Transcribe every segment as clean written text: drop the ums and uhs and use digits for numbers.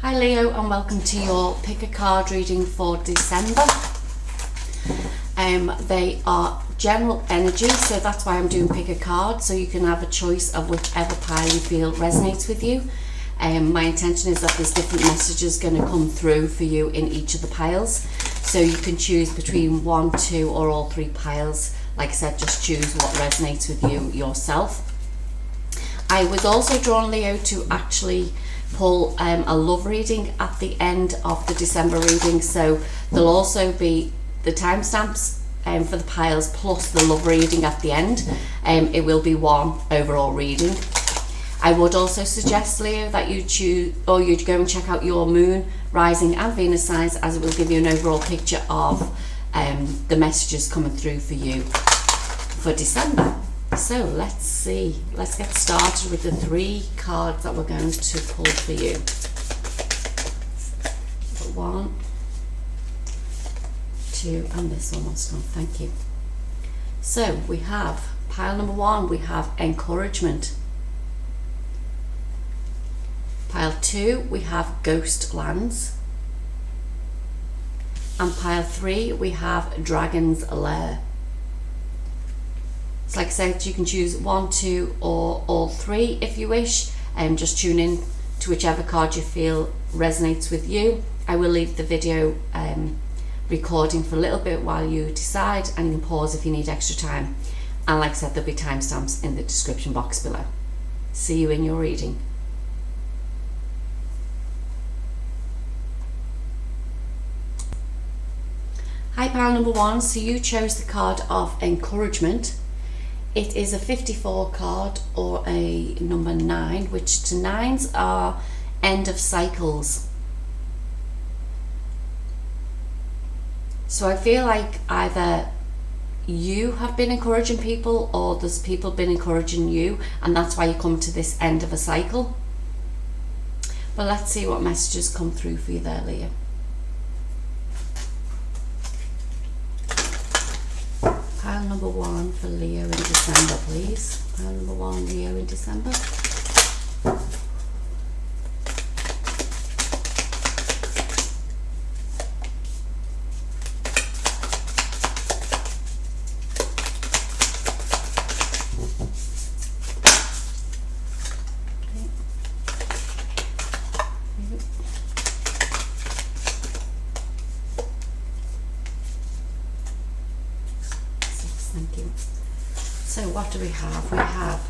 Hi Leo, and welcome to your pick a card reading for December. They are general energy, so that's why I'm doing pick a card, so you can have a choice of whichever pile you feel resonates with you. My intention is that there's different messages going to come through for you in each of the piles, so you can choose between 1, 2 or all 3 piles. Like I said, just choose what resonates with you yourself. I was also drawn, Leo, to actually pull a love reading at the end of the December reading, so there'll also be the timestamps for the piles plus the love reading at the end. It will be one overall reading. I would also suggest, Leo, that you choose, or you'd go and check out your moon, rising and Venus signs, as it will give you an overall picture of the messages coming through for you for December. So let's see, let's get started with the 3 cards that we're going to pull for you. 1, 2, and this one wants to come. Thank you. So we have pile number 1, we have encouragement. Pile 2, we have ghost lands. And pile 3, we have dragon's lair. So like I said, you can choose 1, 2 or all 3 if you wish, and just tune in to whichever card you feel resonates with you. I will leave the video recording for a little bit while you decide, and you can pause if you need extra time. And like I said, there'll be timestamps in the description box below. See you in your reading. Hi pile number 1, so you chose the card of encouragement. It is a 54 card, or a number 9, which to 9s are end of cycles. So I feel like either you have been encouraging people, or there's people been encouraging you, and that's why you come to this end of a cycle. But let's see what messages come through for you there, Leo. Pile number 1 for Leo in December, please. Pile number 1, Leo in December. Thank you. So what do we have? We have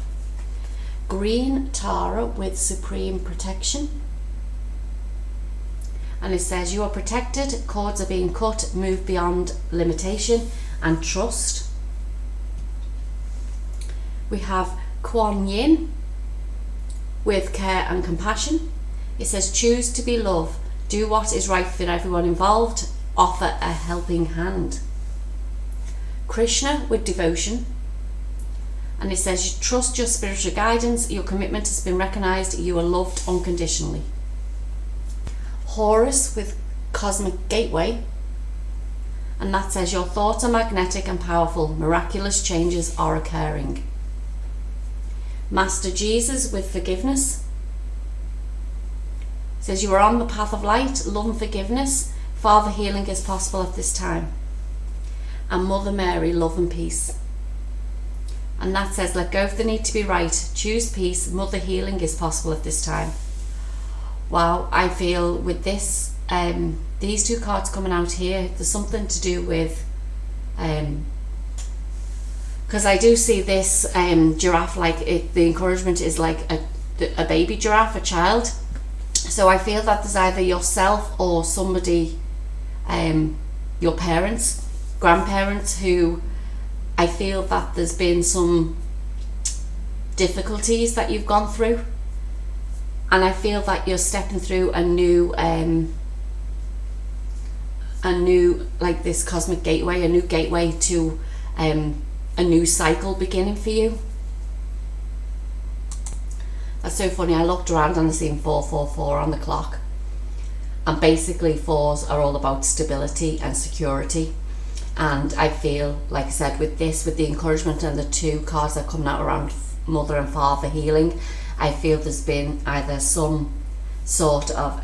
green Tara with supreme protection. And it says you are protected, cords are being cut, move beyond limitation and trust. We have Kuan Yin with care and compassion. It says choose to be love, do what is right for everyone involved, offer a helping hand. Krishna with devotion, and it says you trust your spiritual guidance, your commitment has been recognized, you are loved unconditionally. Horus with cosmic gateway, and that says your thoughts are magnetic and powerful, miraculous changes are occurring. Master Jesus with forgiveness, says you are on the path of light, love and forgiveness, Father, healing is possible at this time. And Mother Mary, love and peace. And that says let go of the need to be right, choose peace, Mother, healing is possible at this time. Wow, I feel with this, these 2 cards coming out here, there's something to do with, because I do see this giraffe, like the encouragement is like a baby giraffe, a child. So I feel that there's either yourself or somebody, your parents, grandparents, who I feel that there's been some difficulties that you've gone through, and I feel that you're stepping through a new like this cosmic gateway, a new gateway to a new cycle beginning for you. That's so funny. I looked around and I seen 444 on the clock, and basically 4s are all about stability and security. And I feel, like I said, with this, with the encouragement and the 2 cards that are coming out around Mother and Father healing, I feel there's been either some sort of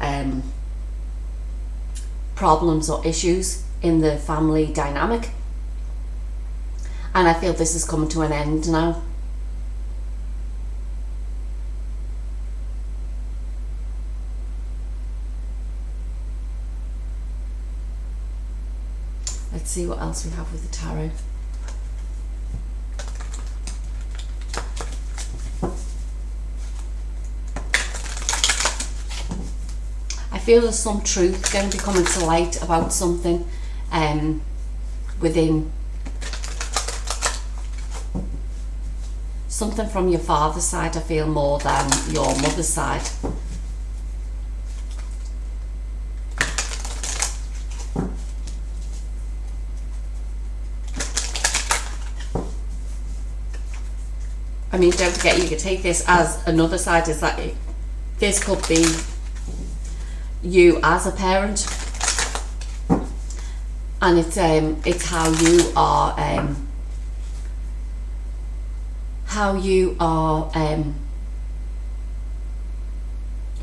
problems or issues in the family dynamic. And I feel this is coming to an end now. Let's see what else we have with the tarot. I feel there's some truth going to be coming to light about something within, something from your father's side, I feel, more than your mother's side. I mean, don't forget, you could take this as another side, is that this could be you as a parent, and it's how you are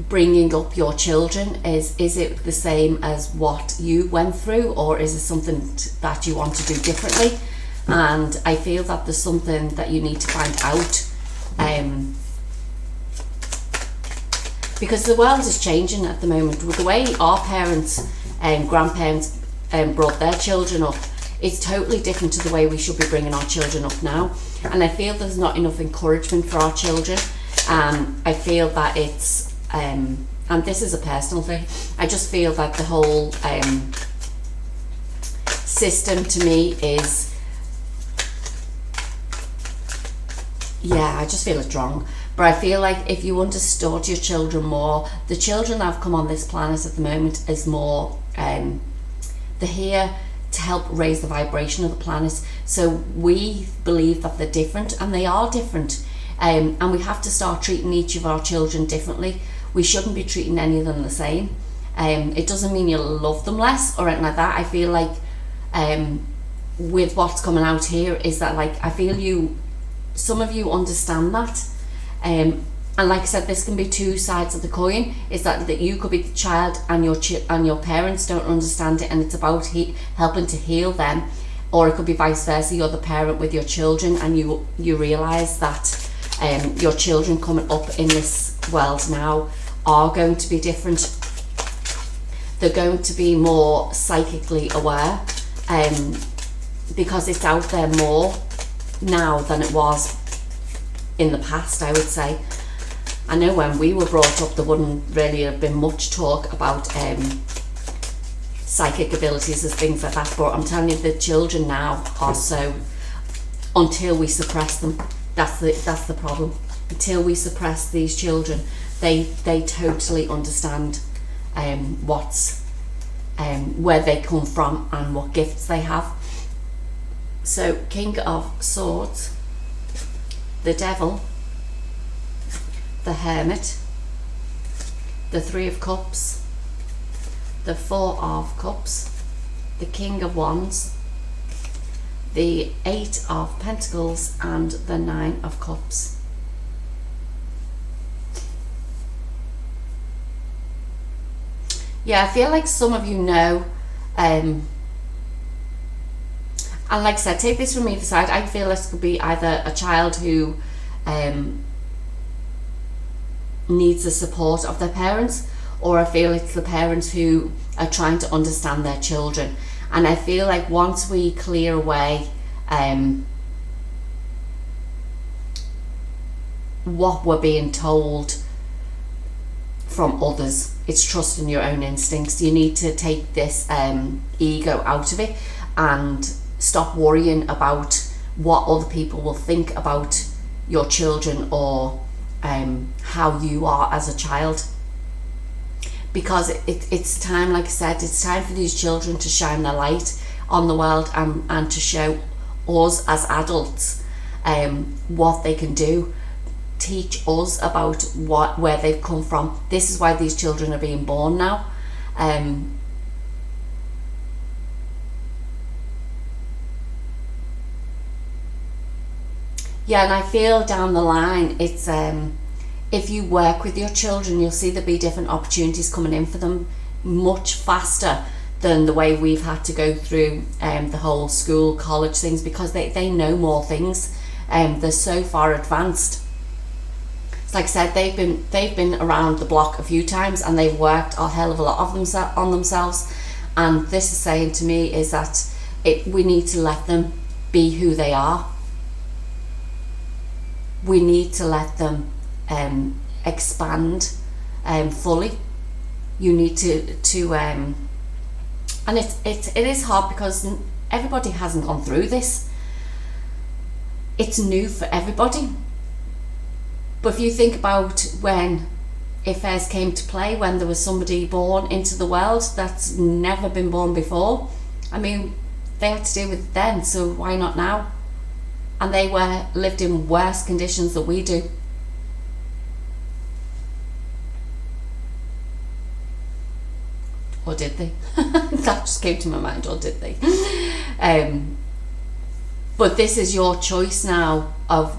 bringing up your children. Is it the same as what you went through, or is it something that you want to do differently? And I feel that there's something that you need to find out, because the world is changing at the moment. With the way our parents and grandparents brought their children up, it's totally different to the way we should be bringing our children up now. And I feel there's not enough encouragement for our children. I feel that it's, and this is a personal thing, I just feel that the whole system to me is, yeah, I just feel it's wrong. But I feel like if you understood your children more, the children that have come on this planet at the moment is more, they're here to help raise the vibration of the planet. So we believe that they're different, and they are different. And we have to start treating each of our children differently. We shouldn't be treating any of them the same. It doesn't mean you love them less or anything like that. I feel like with what's coming out here is that, like, I feel some of you understand that, and like I said, this can be two sides of the coin. Is that you could be the child, and your parents don't understand it, and it's about helping to heal them, or it could be vice versa. You're the parent with your children, and you realize that your children coming up in this world now are going to be different. They're going to be more psychically aware, because it's out there more now than it was in the past, I would say. I know when we were brought up, there wouldn't really have been much talk about psychic abilities as things like that, but I'm telling you, the children now are so, until we suppress them, that's the problem. Until we suppress these children, they totally understand where they come from and what gifts they have. So, King of Swords, the Devil, the Hermit, the Three of Cups, the Four of Cups, the King of Wands, the Eight of Pentacles, and the Nine of Cups. Yeah, I feel like some of you know, and like I said, take this from either side. I feel this could be either a child who needs the support of their parents, or I feel it's the parents who are trying to understand their children. And I feel like once we clear away what we're being told from others, it's trusting your own instincts. You need to take this ego out of it and stop worrying about what other people will think about your children, or how you are as a child. Because it's time, like I said, it's time for these children to shine their light on the world, and to show us as adults what they can do. Teach us about where they've come from. This is why these children are being born now. Yeah, and I feel down the line it's if you work with your children, you'll see there'll be different opportunities coming in for them much faster than the way we've had to go through the whole school, college things, because they know more things. They're so far advanced. It's like I said, they've been around the block a few times, and they've worked a hell of a lot of on themselves. And this is saying to me is that we need to let them be who they are. We need to let them expand fully. You need to and it is hard because everybody hasn't gone through this. It's new for everybody. But if you think about when affairs came to play, when there was somebody born into the world that's never been born before, I mean, they had to deal with it then, so why not now? And they lived in worse conditions than we do. Or did they? That just came to my mind, or did they? But this is your choice now of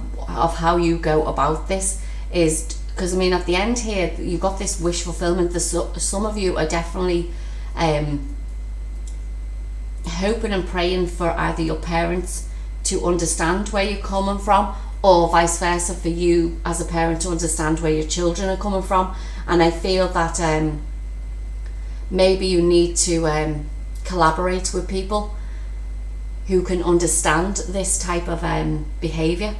how you go about this. Is because I mean, at the end here, you've got this wish fulfillment. Some of you are definitely hoping and praying for either your parents to understand where you're coming from, or vice versa for you as a parent to understand where your children are coming from. And I feel that maybe you need to collaborate with people who can understand this type of behaviour.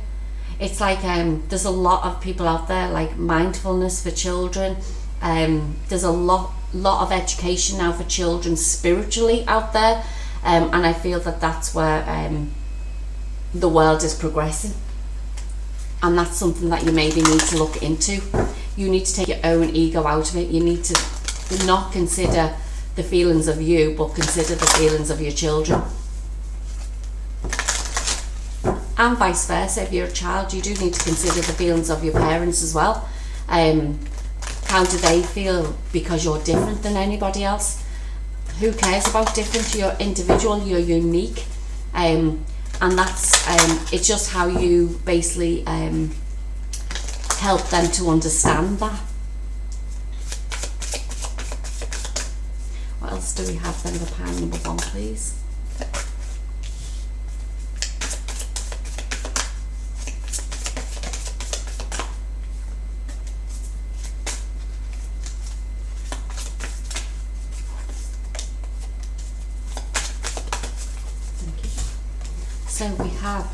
It's like there's a lot of people out there, like mindfulness for children. There's a lot of education now for children spiritually out there, and I feel that that's where the world is progressing, and that's something that you maybe need to look into. You need to take your own ego out of it. You need to not consider the feelings of you, but consider the feelings of your children. And vice versa, if you're a child, you do need to consider the feelings of your parents as well. How do they feel because you're different than anybody else? Who cares about different? You're individual, you're unique. And that's it's just how you basically help them to understand that. What else do we have then? The pile number 1, please. So we have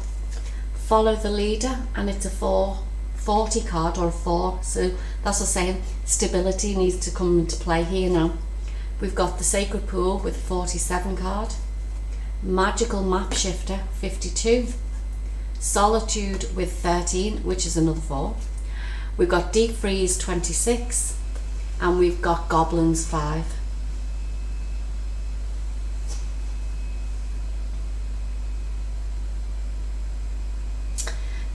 follow the leader, and it's a 440 card, or a 4, so that's what I'm saying, stability needs to come into play here now. We've got the sacred pool with 47 card, magical map shifter 52, solitude with 13, which is another 4. We've got deep freeze 26, and we've got goblins 5.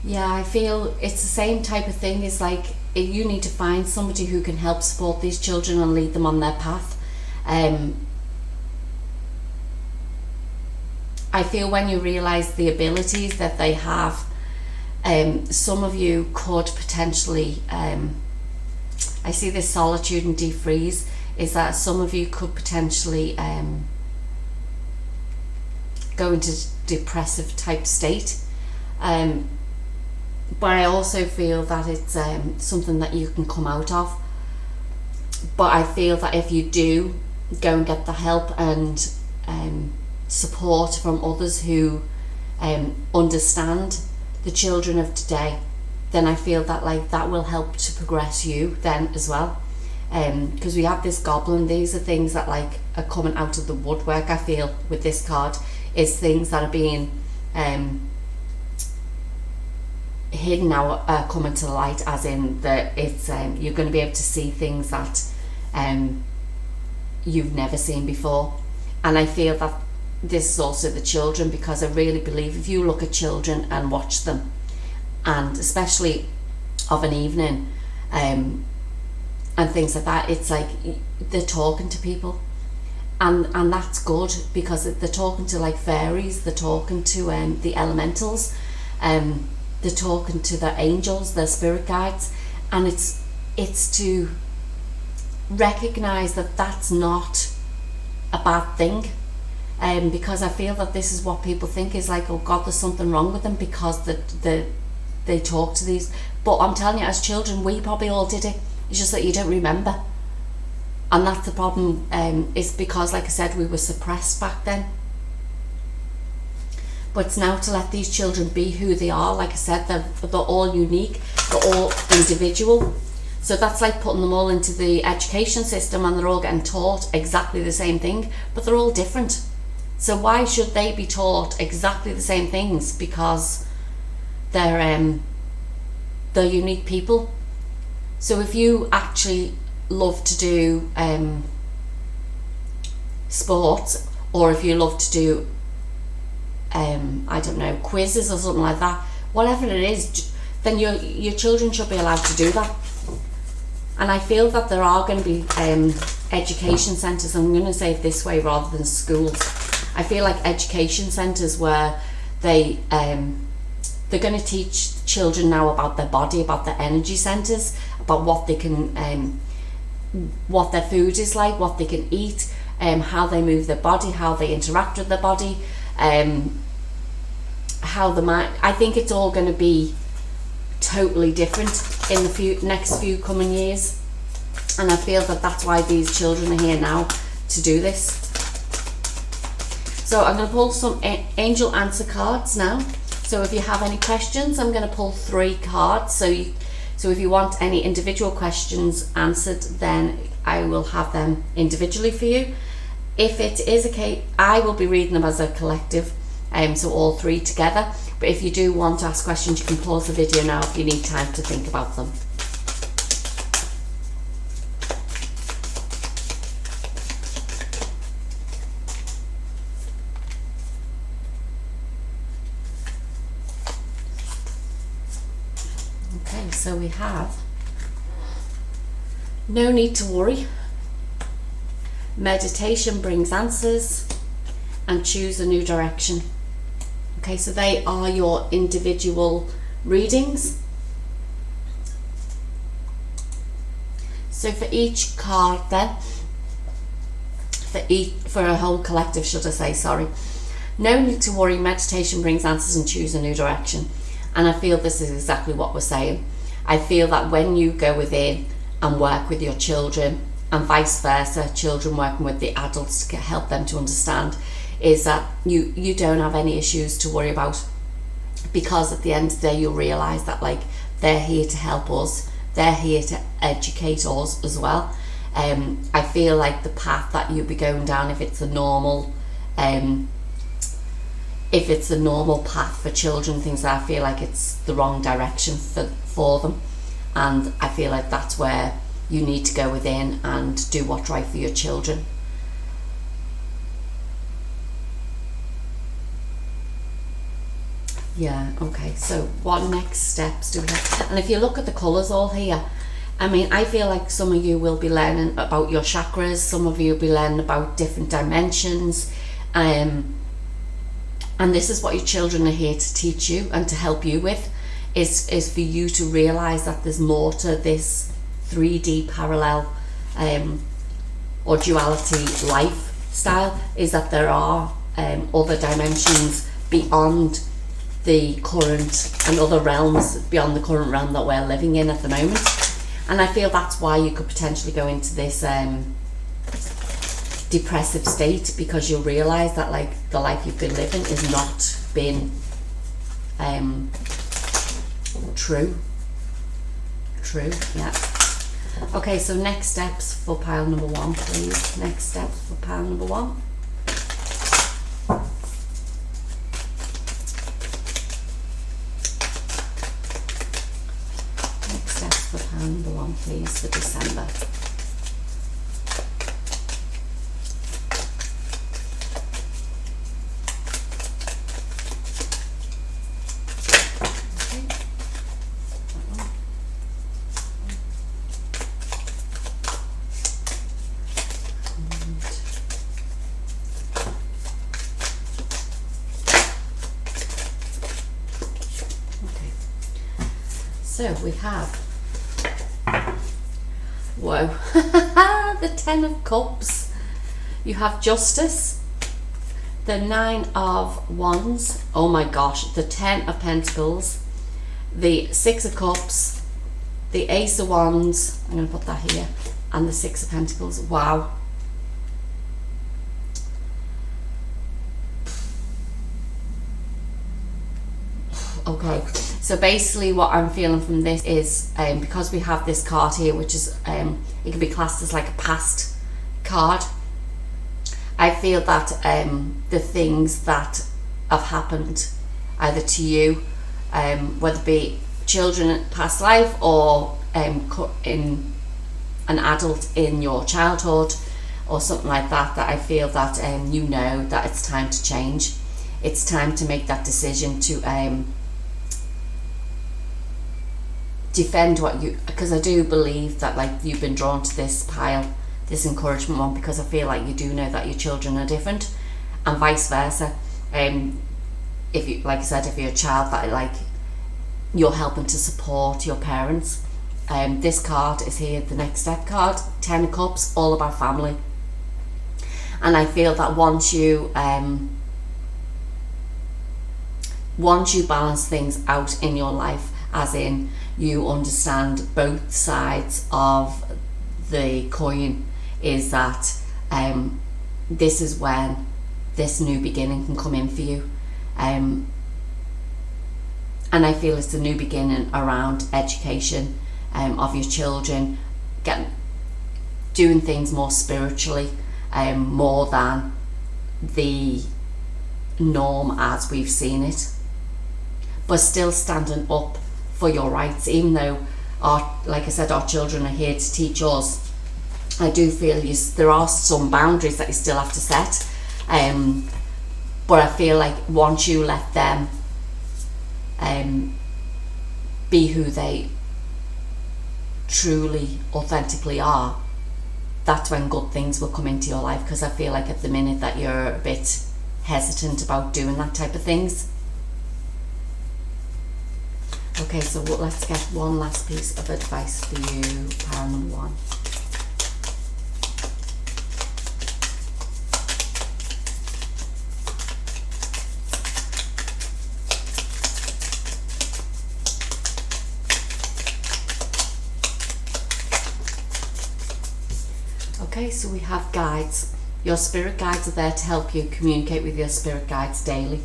Yeah, I feel it's the same type of thing. It's like you need to find somebody who can help support these children and lead them on their path. I feel when you realise the abilities that they have, some of you could potentially, I see this solitude and deep freeze, is that some of you could potentially go into depressive type state. But I also feel that it's something that you can come out of. But I feel that if you do go and get the help and support from others who understand the children of today, then I feel that like that will help to progress you then as well. Because we have this goblin, these are things that like are coming out of the woodwork. I feel with this card is things that are being hidden now are coming to light, as in that it's you're going to be able to see things that you've never seen before. And I feel that this is also the children, because I really believe if you look at children and watch them, and especially of an evening and things like that, it's like they're talking to people, and that's good, because they're talking to like fairies, they're talking to the elementals, they're talking to their angels, their spirit guides, And it's to recognize that that's not a bad thing. Because I feel that this is what people think is like, oh God, there's something wrong with them because they talk to these. But I'm telling you, as children, we probably all did it. It's just that you don't remember. And that's the problem, is because, like I said, we were suppressed back then. But it's now to let these children be who they are. Like I said, they're all unique, they're all individual. So that's like putting them all into the education system and they're all getting taught exactly the same thing, but they're all different. So why should they be taught exactly the same things? Because they're unique people. So if you actually love to do sports, or if you love to do I don't know, quizzes or something like that, whatever it is, then your children should be allowed to do that. And I feel that there are going to be education centres, I'm going to say it this way rather than schools. I feel like education centres where they're going to teach children now about their body, about their energy centres, about what they can, what their food is like, what they can eat, how they move their body, how they interact with their body, how the mind. I think it's all going to be totally different in the next few coming years, and I feel that that's why these children are here now to do this. So I'm going to pull some angel answer cards now. So if you have any questions, I'm going to pull 3 cards. So if you want any individual questions answered, then I will have them individually for you. If it is a case, I will be reading them as a collective, so all 3 together. But if you do want to ask questions, you can pause the video now if you need time to think about them. Okay, so we have no need to worry, meditation brings answers, and choose a new direction. Okay, so they are your individual readings. So for each card then, for a whole collective, should I say, sorry. No need to worry, meditation brings answers, and choose a new direction. And I feel this is exactly what we're saying. I feel that when you go within and work with your children, and vice versa, children working with the adults to help them to understand, is that you don't have any issues to worry about, because at the end of the day you'll realise that like they're here to help us, they're here to educate us as well. I feel like the path that you'll be going down, if it's a normal path for children, things that I feel like it's the wrong direction for them, and I feel like that's where you need to go within and do what's right for your children. Yeah, okay, so what next steps do we have? And if you look at the colours all here, I mean, I feel like some of you will be learning about your chakras, some of you will be learning about different dimensions, and this is what your children are here to teach you and to help you with, is for you to realise that there's more to this 3D parallel or duality lifestyle, is that there are other dimensions beyond the current, and other realms beyond the current realm that we're living in at the moment. And I feel that's why you could potentially go into this depressive state, because you'll realise that like the life you've been living is not been true, yeah. Okay, so next steps for pile number 1, please. Next steps for pile number 1. Next steps for pile number 1, please, for December. So we have Whoa. The 10 of Cups. You have Justice, the 9 of Wands, oh my gosh, the 10 of Pentacles, the 6 of Cups, the Ace of Wands, I'm going to put that here, and the 6 of Pentacles. Wow. Okay, so basically what I'm feeling from this is, because we have this card here, which is, it can be classed as like a past card, I feel that the things that have happened either to you, whether it be children in past life or in an adult in your childhood or something like that, that I feel that you know that it's time to change. It's time to make that decision to defend what you, because I do believe that like you've been drawn to this pile, this encouragement one, because I feel like you do know that your children are different, and vice versa. If you, like I said, if you're a child, that like you're helping to support your parents. This card is here, the next step card, 10 of Cups, all about family. And I feel that once you balance things out in your life, as in you understand both sides of the coin, is that this is when this new beginning can come in for you. And I feel it's a new beginning around education of your children, doing things more spiritually, more than the norm as we've seen it, but still standing up for your rights, even though like I said, our children are here to teach us. I do feel there are some boundaries that you still have to set, but I feel like once you let them be who they truly, authentically are, that's when good things will come into your life. Because I feel like at the minute that you're a bit hesitant about doing that type of things. Okay, so let's get one last piece of advice for you, pile number 1. Okay, so we have guides. Your spirit guides are there to help you communicate with your spirit guides daily.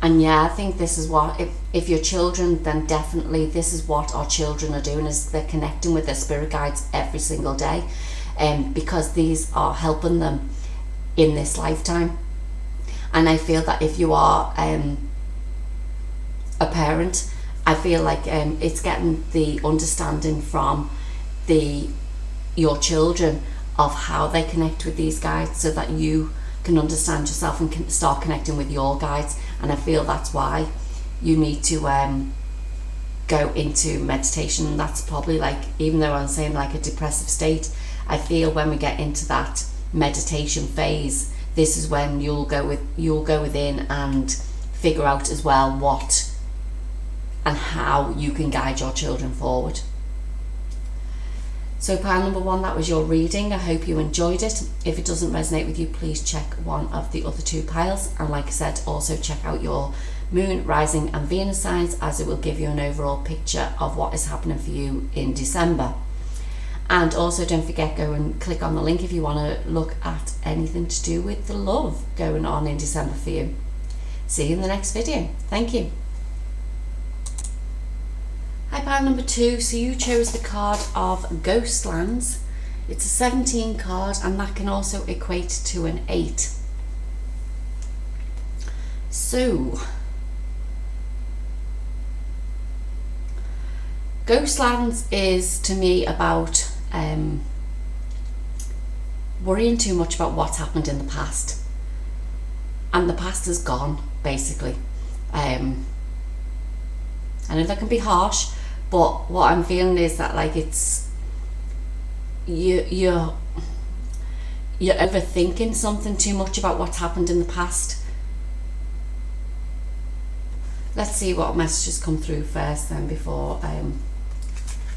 And yeah, I think this is what, if you're children, then definitely this is what our children are doing, is they're connecting with their spirit guides every single day, because these are helping them in this lifetime. And I feel that if you are a parent, I feel like it's getting the understanding from your children of how they connect with these guides, so that you can understand yourself and can start connecting with your guides. And I feel that's why you need to go into meditation. That's probably, like, even though I'm saying like a depressive state, I feel when we get into that meditation phase, this is when you'll go within and figure out as well what and how you can guide your children forward. So pile number 1, that was your reading. I hope you enjoyed it. If it doesn't resonate with you, please check one of the other 2 piles. And like I said, also check out your Moon, Rising and Venus signs, as it will give you an overall picture of what is happening for you in December. And also don't forget, go and click on the link if you want to look at anything to do with the love going on in December for you. See you in the next video. Thank you. Hi, pile number 2. So you chose the card of Ghostlands. It's a 17 card, and that can also equate to an 8. So Ghostlands is to me about worrying too much about what's happened in the past, and the past is gone, basically. I know that can be harsh, but what I'm feeling is that, like, it's you're overthinking something too much about what's happened in the past. Let's see what messages come through first then, before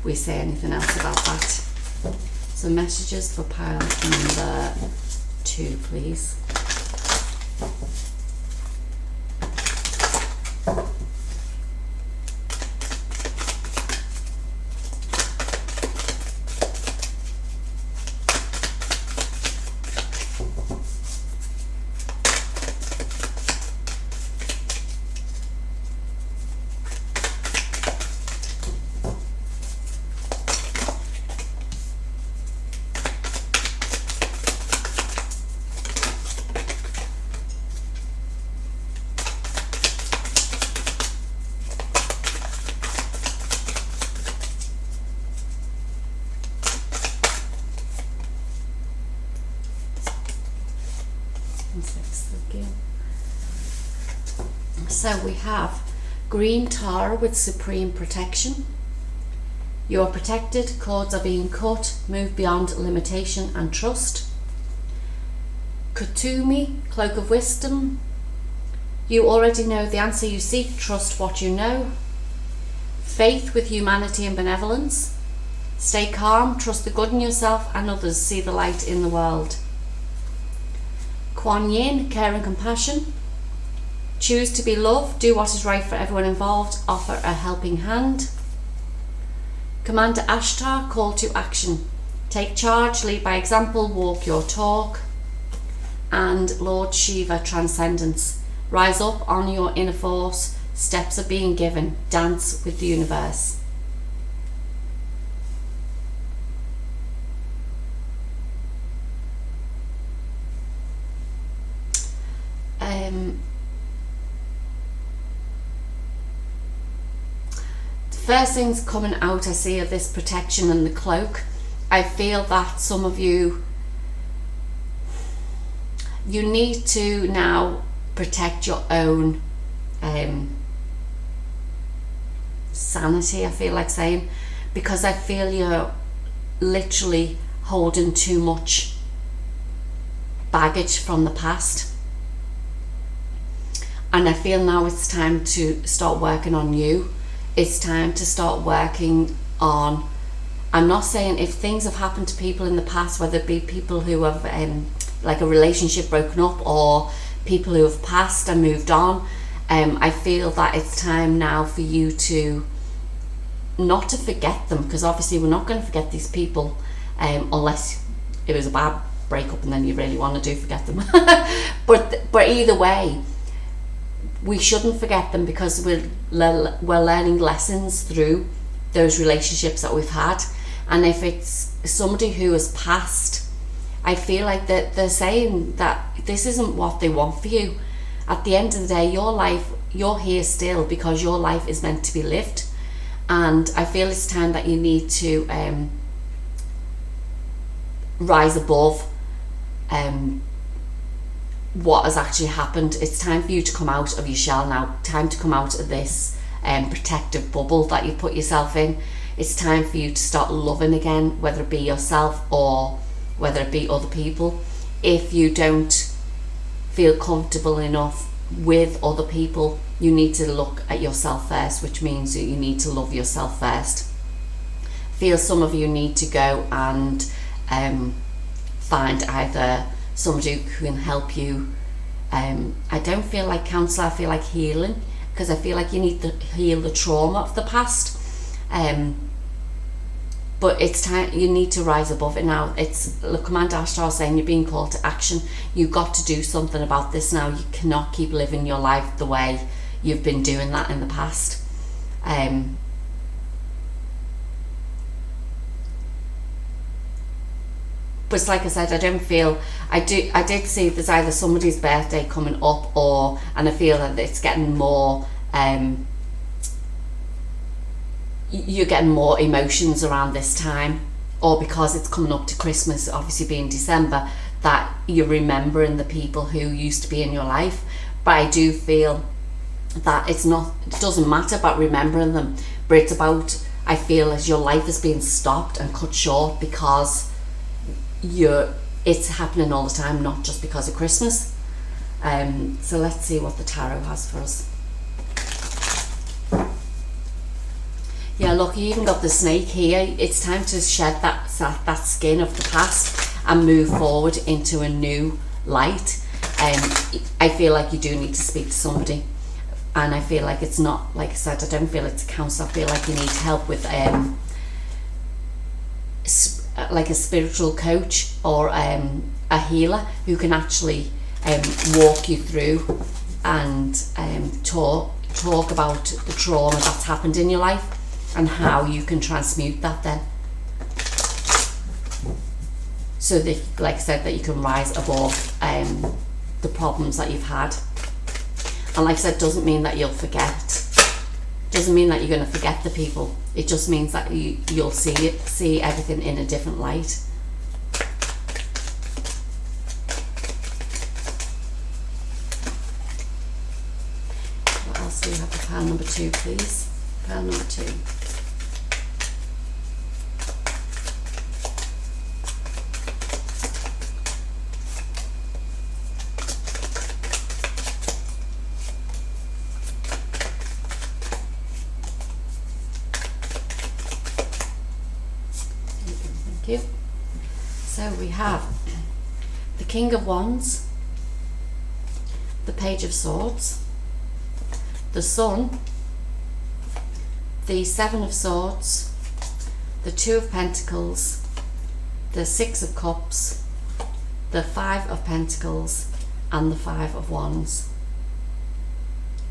we say anything else about that. So messages for pile number 2, please. So we have green tar with supreme protection. You are protected, cords are being cut, move beyond limitation and trust. Kutumi, cloak of wisdom. You already know the answer you seek, trust what you know. Faith with humanity and benevolence. Stay calm, trust the good in yourself and others, see the light in the world. Kuan Yin, care and compassion. Choose to be love, do what is right for everyone involved, offer a helping hand. Commander Ashtar, call to action. Take charge, lead by example, walk your talk. And Lord Shiva, transcendence. Rise up, honour your inner force, steps are being given, dance with the universe. First things coming out I see of this protection and the cloak. I feel that some of you need to now protect your own sanity, I feel like saying, because I feel you're literally holding too much baggage from the past, and I feel now it's time to start working on you. It's time to start working on, I'm not saying if things have happened to people in the past, whether it be people who have like a relationship broken up or people who have passed and moved on, I feel that it's time now for you to not to forget them, because obviously we're not going to forget these people unless it was a bad breakup and then you really want to forget them. but either way, we shouldn't forget them, because we're learning lessons through those relationships that we've had. And if it's somebody who has passed, I feel like that they're saying that this isn't what they want for you. At the end of the day, your life, you're here still because your life is meant to be lived. And I feel it's time that you need to rise above what has actually happened. It's time for you to come out of your shell now. Time to come out of this protective bubble that you put yourself in. It's time for you to start loving again, whether it be yourself or whether it be other people. If you don't feel comfortable enough with other people, you need to look at yourself first, which means that you need to love yourself first. I feel some of you need to go and find either somebody who can help you. I don't feel like counsellor, I feel like healing, because I feel like you need to heal the trauma of the past. But it's time, you need to rise above it now. It's, look, Commander Ashtar saying you're being called to action. You've got to do something about this now. You cannot keep living your life the way you've been doing that in the past. But it's like I said, I don't feel, I did see there's either somebody's birthday coming up, or, and I feel that it's getting more, you're getting more emotions around this time, or because it's coming up to Christmas, obviously being December, that you're remembering the people who used to be in your life. But I do feel that it doesn't matter about remembering them, but it's about, I feel as your life is being stopped and cut short because it's happening all the time, not just because of Christmas. So let's see what the tarot has for us. Yeah, look, you even got the snake here. It's time to shed that skin of the past and move forward into a new light. I feel like you do need to speak to somebody, and I feel like it's not, like I said, I don't feel it's a counsellor. I feel like you need help with like a spiritual coach or a healer who can actually walk you through and talk about the trauma that's happened in your life and how you can transmute that then, so that, like I said, that you can rise above the problems that you've had. And like I said, doesn't mean that you'll forget, doesn't mean that you're going to forget the people. It just means that you'll see everything in a different light. What else do we have for pile number 2, please? Pile number 2. Thank you. So we have the King of Wands, the Page of Swords, the Sun, the Seven of Swords, the Two of Pentacles, the Six of Cups, the Five of Pentacles, and the Five of Wands.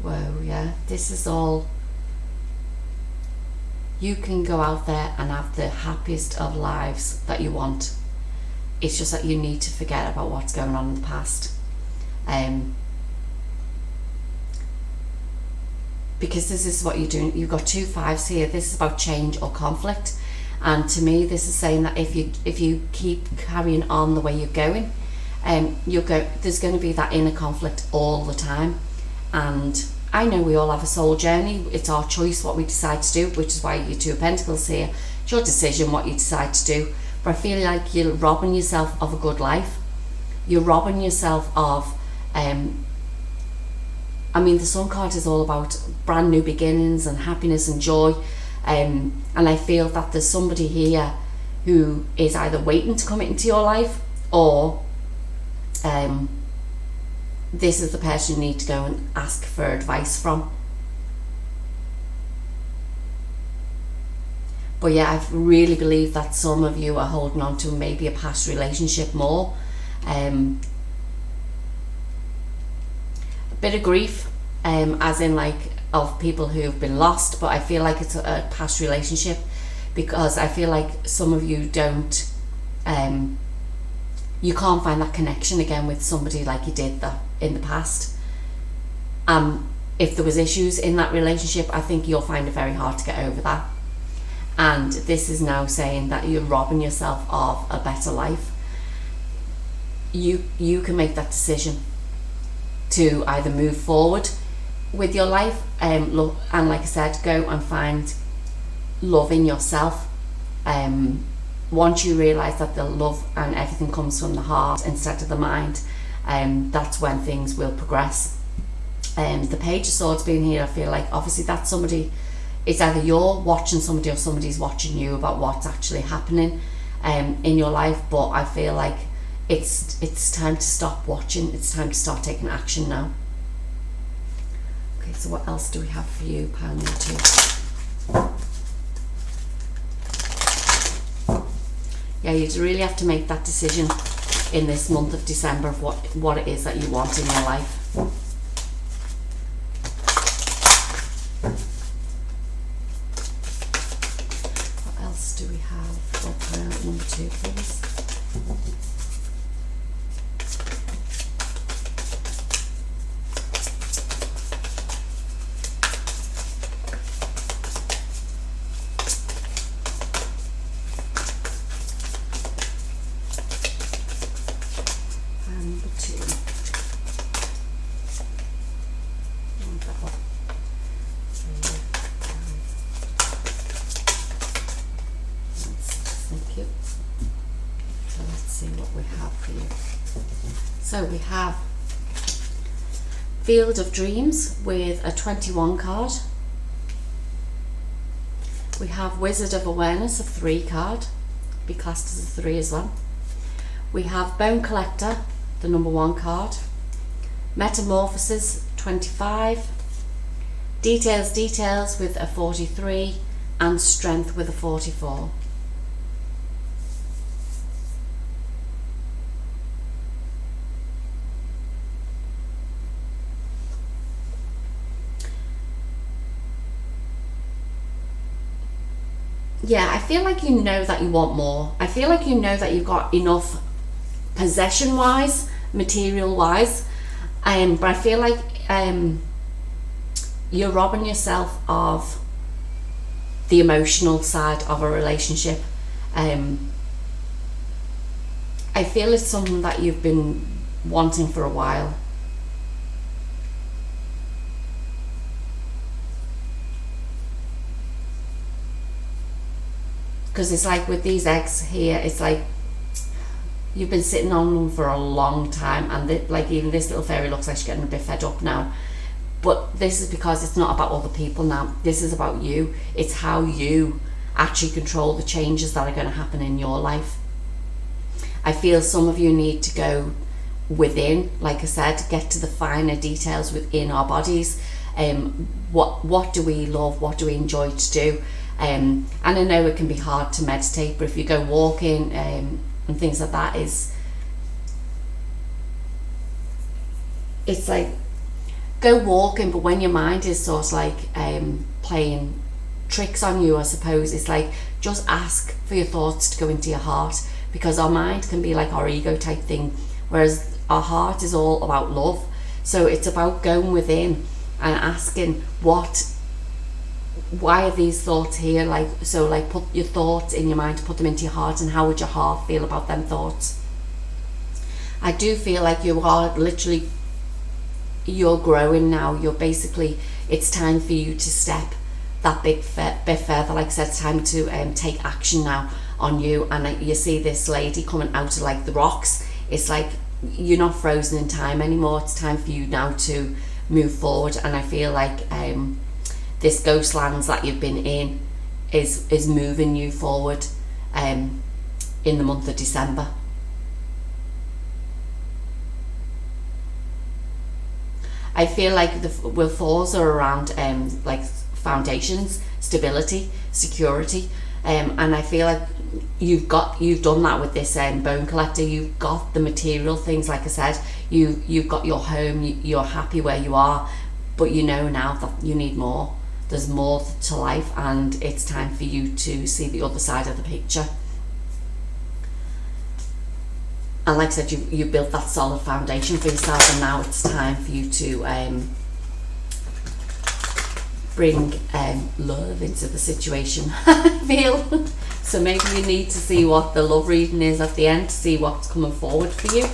Whoa, yeah, this is all. You can go out there and have the happiest of lives that you want. It's just that you need to forget about what's going on in the past. Because this is what you're doing. You've got 2 5s here. This is about change or conflict. And to me, this is saying that if you keep carrying on the way you're going, there's going to be that inner conflict all the time. And I know we all have a soul journey. It's our choice what we decide to do, which is why your Two of Pentacles here. It's your decision what you decide to do. But I feel like you're robbing yourself of a good life. You're robbing yourself of, the Sun card is all about brand new beginnings and happiness and joy. And I feel that there's somebody here who is either waiting to come into your life, or this is the person you need to go and ask for advice from. But yeah, I really believe that some of you are holding on to maybe a past relationship more. A bit of grief, as in like of people who've been lost, but I feel like it's a past relationship, because I feel like some of you don't, you can't find that connection again with somebody like you did that in the past. If there was issues in that relationship, I think you'll find it very hard to get over that. And this is now saying that you're robbing yourself of a better life. You can make that decision to either move forward with your life, and like I said, go and find love in yourself. Once you realise that the love and everything comes from the heart instead of the mind, that's when things will progress. The Page of Swords being here, I feel like obviously that's somebody, it's either you're watching somebody or somebody's watching you about what's actually happening in your life. But I feel like it's time to stop watching. It's time to start taking action now. Okay, so what else do we have for you, pile number 2? Yeah, you really have to make that decision in this month of December of what it is that you want in your life. What else do we have for pile number 2, please? So we have Field of Dreams with a 21 card. we have Wizard of Awareness, a 3 card, be classed as a 3 as well. We have Bone Collector, the number 1 card. Metamorphosis, 25. Details with a 43, and Strength with a 44. Yeah, I feel like you know that you want more. I feel like you know that you've got enough possession-wise, material-wise, but I feel like you're robbing yourself of the emotional side of a relationship. I feel it's something that you've been wanting for a while. Because it's like with these eggs here, it's like you've been sitting on them for a long time, and like even this little fairy looks like she's getting a bit fed up now. But this is because it's not about other people now. This is about you. It's how you actually control the changes that are going to happen in your life. I feel some of you need to go within, like I said, get to the finer details within our bodies. What do we love? What do we enjoy to do? And I know it can be hard to meditate, but if you go walking and things like that, it's like go walking, but when your mind is sort of like playing tricks on you, I suppose, it's like just ask for your thoughts to go into your heart, because our mind can be like our ego type thing, whereas our heart is all about love. So it's about going within and asking why are these thoughts here? Like, so like put your thoughts in your mind, put them into your heart, and how would your heart feel about them thoughts? I do feel like you are literally, you're growing now. You're basically, it's time for you to step that bit further. Like I said, it's time to take action now on you. And you see this lady coming out of like the rocks. It's like you're not frozen in time anymore. It's time for you now to move forward. And I feel like this ghost lands that you've been in is moving you forward in the month of December. I feel like the falls are around like foundations, stability, security, and I feel like you've done that with this Bone Collector. You've got the material things, like I said, you've got your home, you're happy where you are, but you know now that you need more. There's more to life, and it's time for you to see the other side of the picture. And like I said, you built that solid foundation for yourself, and now it's time for you to bring love into the situation. I feel so maybe you need to see what the love reading is at the end to see what's coming forward for you.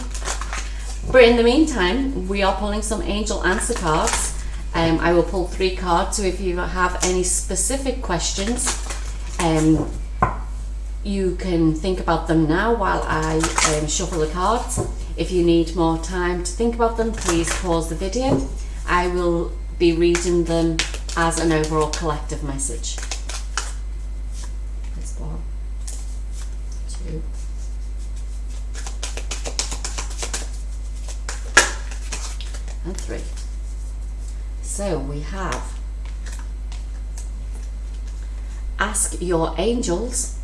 But in the meantime, we are pulling some angel answer cards. I will pull 3 cards, so if you have any specific questions, you can think about them now while I shuffle the cards. If you need more time to think about them, please pause the video. I will be reading them as an overall collective message. That's 1, 2, and 3. So we have ask your angels,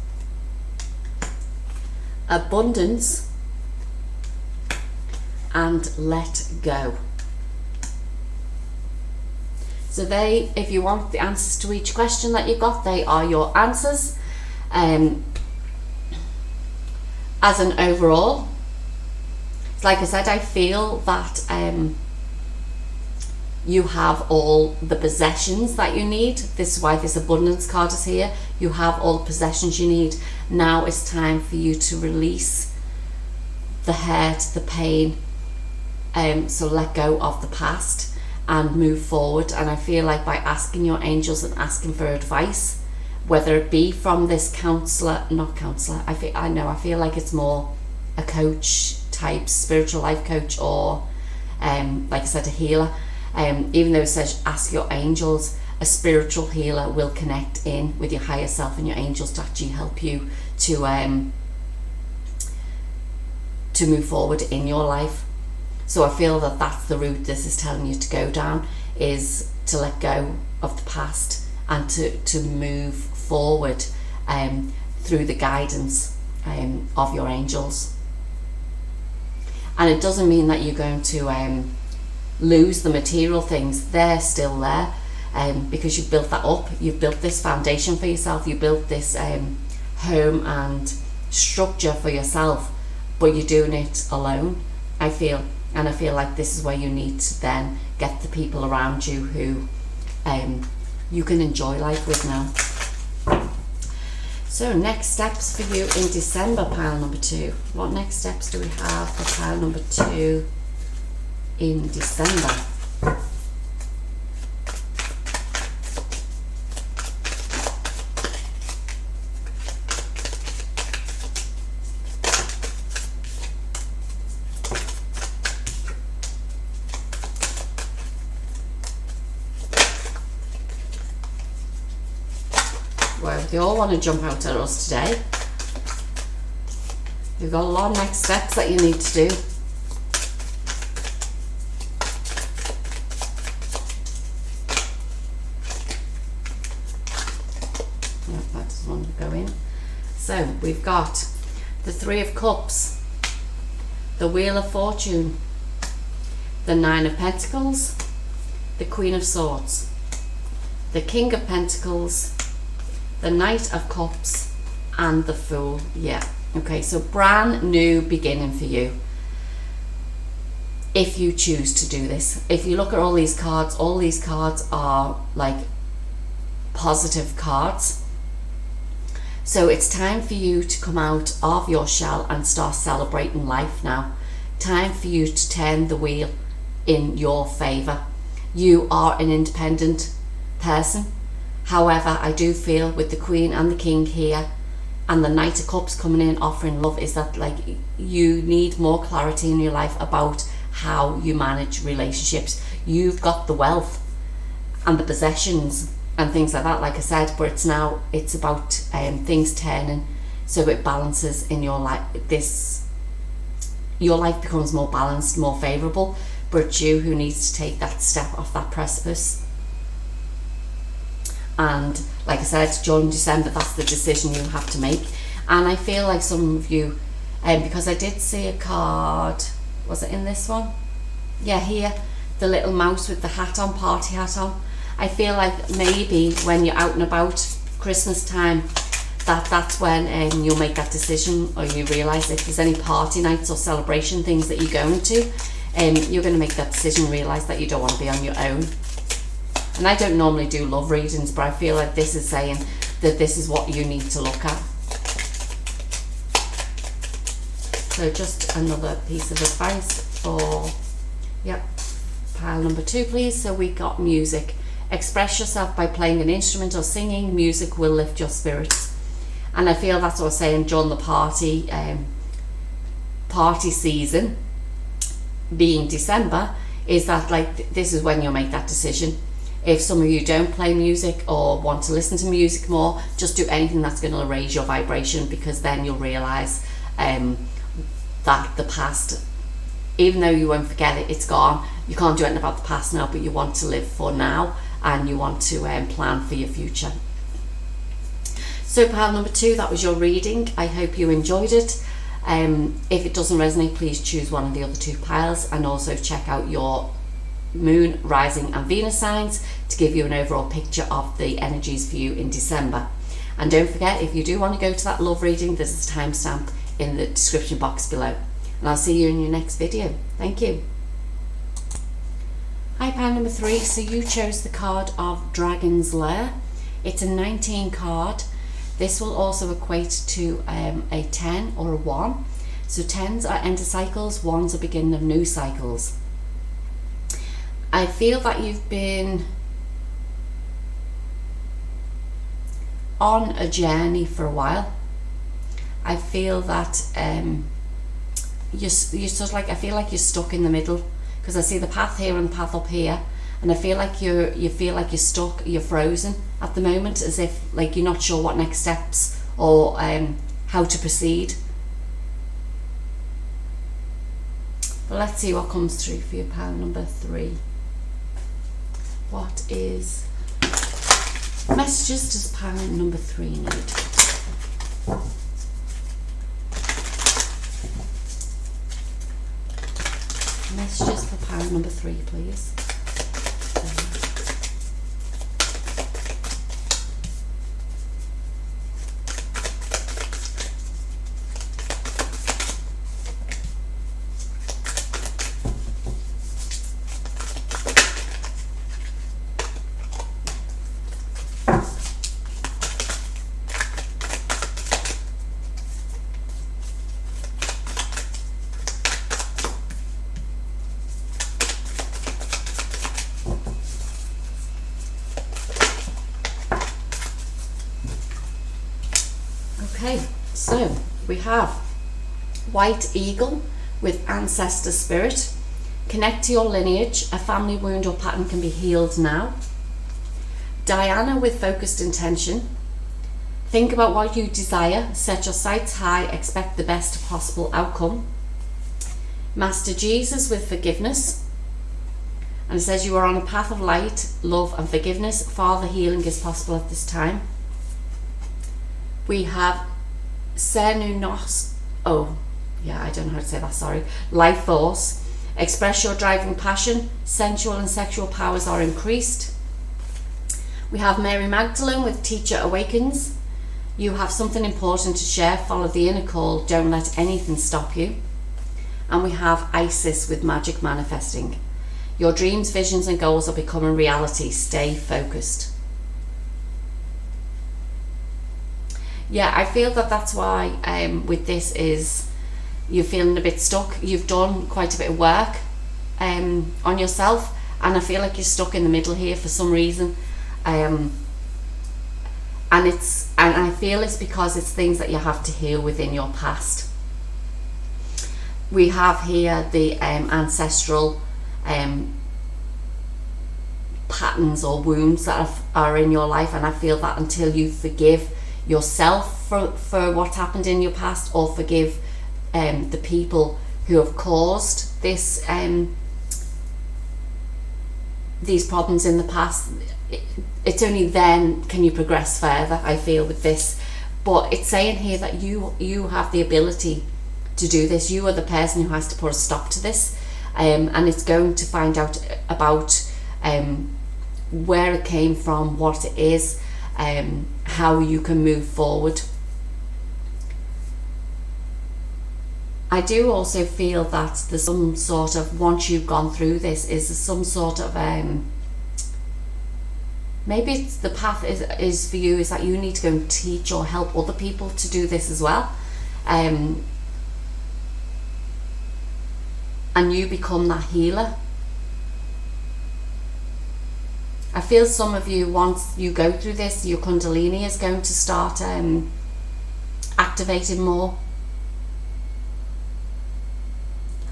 abundance, and let go. So they, if you want the answers to each question that you got, they are your answers. As an overall, like I said, I feel that you have all the possessions that you need. This is why this abundance card is here. You have all the possessions you need. Now it's time for you to release the hurt, the pain. So let go of the past and move forward. And I feel like by asking your angels and asking for advice, whether it be from this counselor, not counselor, I feel like it's more a coach type, spiritual life coach, or like I said, a healer. Even though it says ask your angels, a spiritual healer will connect in with your higher self and your angels to actually help you to move forward in your life. So I feel that that's the route this is telling you to go down, is to let go of the past and to move forward through the guidance of your angels. And it doesn't mean that you're going to lose the material things. They're still there, because you've built that up. You've built this foundation for yourself. You built this home and structure for yourself, but you're doing it alone, I feel. And I feel like this is where you need to then get the people around you who you can enjoy life with now. So next steps for you in December, pile number 2. What next steps do we have for pile number 2 in December? Well, they all want to jump out at us today. You've got a lot of next steps that you need to do. No, that doesn't want to go in. So we've got the 3 of Cups, the Wheel of Fortune, the 9 of Pentacles, the Queen of Swords, the King of Pentacles, the Knight of Cups, and the Fool. Yeah, okay, so brand new beginning for you if you choose to do this. If you look at all these cards are like positive cards. So it's time for you to come out of your shell and start celebrating life now. Time for you to turn the wheel in your favor. You are an independent person. However, I do feel with the Queen and the King here and the Knight of Cups coming in offering love, is that like you need more clarity in your life about how you manage relationships. You've got the wealth and the possessions and things like that, like I said, but it's about things turning so it balances in your life. Your life becomes more balanced, more favourable, but it's you who needs to take that step off that precipice. And like I said, during December, that's the decision you have to make. And I feel like some of you, because I did see a card, was it in this one? Yeah, here, the little mouse with the hat on, party hat on. I feel like maybe when you're out and about Christmas time, that's when you'll make that decision, or you realise if there's any party nights or celebration things that you're going to, you're going to make that decision, realise that you don't want to be on your own. And I don't normally do love readings, but I feel like this is saying that this is what you need to look at. So just another piece of advice for, pile number 2, please. So we got music. Express yourself by playing an instrument or singing. Music will lift your spirits. And I feel that's what I was saying during the party season, being December, is that like this is when you'll make that decision. If some of you don't play music or want to listen to music more, just do anything that's going to raise your vibration, because then you'll realise that the past, even though you won't forget it, it's gone. You can't do anything about the past now, but you want to live for now and you want to plan for your future. So pile number 2, that was your reading. I hope you enjoyed it. If it doesn't resonate, please choose one of the other 2 piles, and also check out your Moon, Rising and Venus signs to give you an overall picture of the energies for you in December. And don't forget, if you do want to go to that love reading, there's a timestamp in the description box below. And I'll see you in your next video. Thank you. Hi, pile number 3. So you chose the card of Dragon's Lair. It's a 19 card. This will also equate to a 10 or a 1. So 10s are end of cycles, 1s are beginning of new cycles. I feel that you've been on a journey for a while. I feel that you're sort of like, I feel like you're stuck in the middle, because I see the path here and the path up here, and I feel like you feel like you're stuck, you're frozen at the moment, as if like you're not sure what next steps or how to proceed. But let's see what comes through for you, pile number 3. What is messages does pile number 3 need? Messages for pile number 3, please. Okay, so we have White Eagle with Ancestor Spirit. Connect to your lineage. A family wound or pattern can be healed now. Diana with Focused Intention. Think about what you desire. Set your sights high. Expect the best possible outcome. Master Jesus with Forgiveness. And it says you are on a path of light, love and forgiveness. Father, healing is possible at this time. We have Senunos, I don't know how to say that, sorry. Life Force. Express your driving passion. Sensual and sexual powers are increased. We have Mary Magdalene with Teacher Awakens. You have something important to share. Follow the inner call. Don't let anything stop you. And we have Isis with Magic Manifesting. Your dreams, visions and goals are becoming reality. Stay focused. Yeah, I feel that that's why with this is you're feeling a bit stuck. You've done quite a bit of work on yourself, and I feel like you're stuck in the middle here for some reason. And I feel it's because it's things that you have to heal within your past. We have here the ancestral patterns or wounds that are in your life, and I feel that until you forgive yourself for what happened in your past, or forgive the people who have caused this these problems in the past, it's only then can you progress further, I feel, with this. But it's saying here that you have the ability to do this. You are the person who has to put a stop to this, and it's going to find out about where it came from, what it is, how you can move forward. I do also feel that there's some sort of, once you've gone through this, is some sort of maybe it's the path is for you is that you need to go and teach or help other people to do this as well, and you become that healer. I feel some of you, once you go through this, your Kundalini is going to start activating more,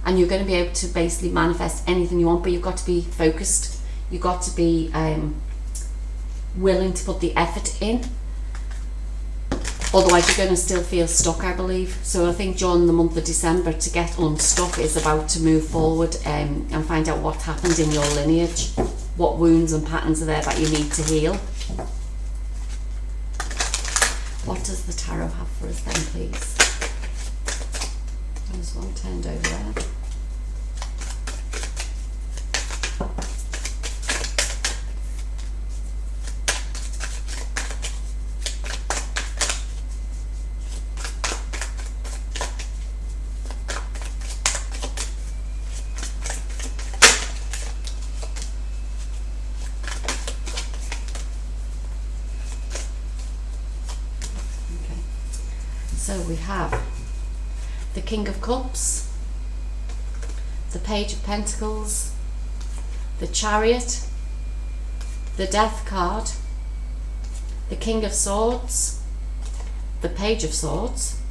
and you're going to be able to basically manifest anything you want, but you've got to be focused. You've got to be willing to put the effort in, otherwise you're going to still feel stuck, I believe. So I think during the month of December, to get unstuck is about to move forward and find out what happened in your lineage, what wounds and patterns are there that you need to heal. What does the tarot have for us then, please? There's one turned over there. So we have the King of Cups, the Page of Pentacles, the Chariot, the Death card, the King of Swords, the Page of Swords,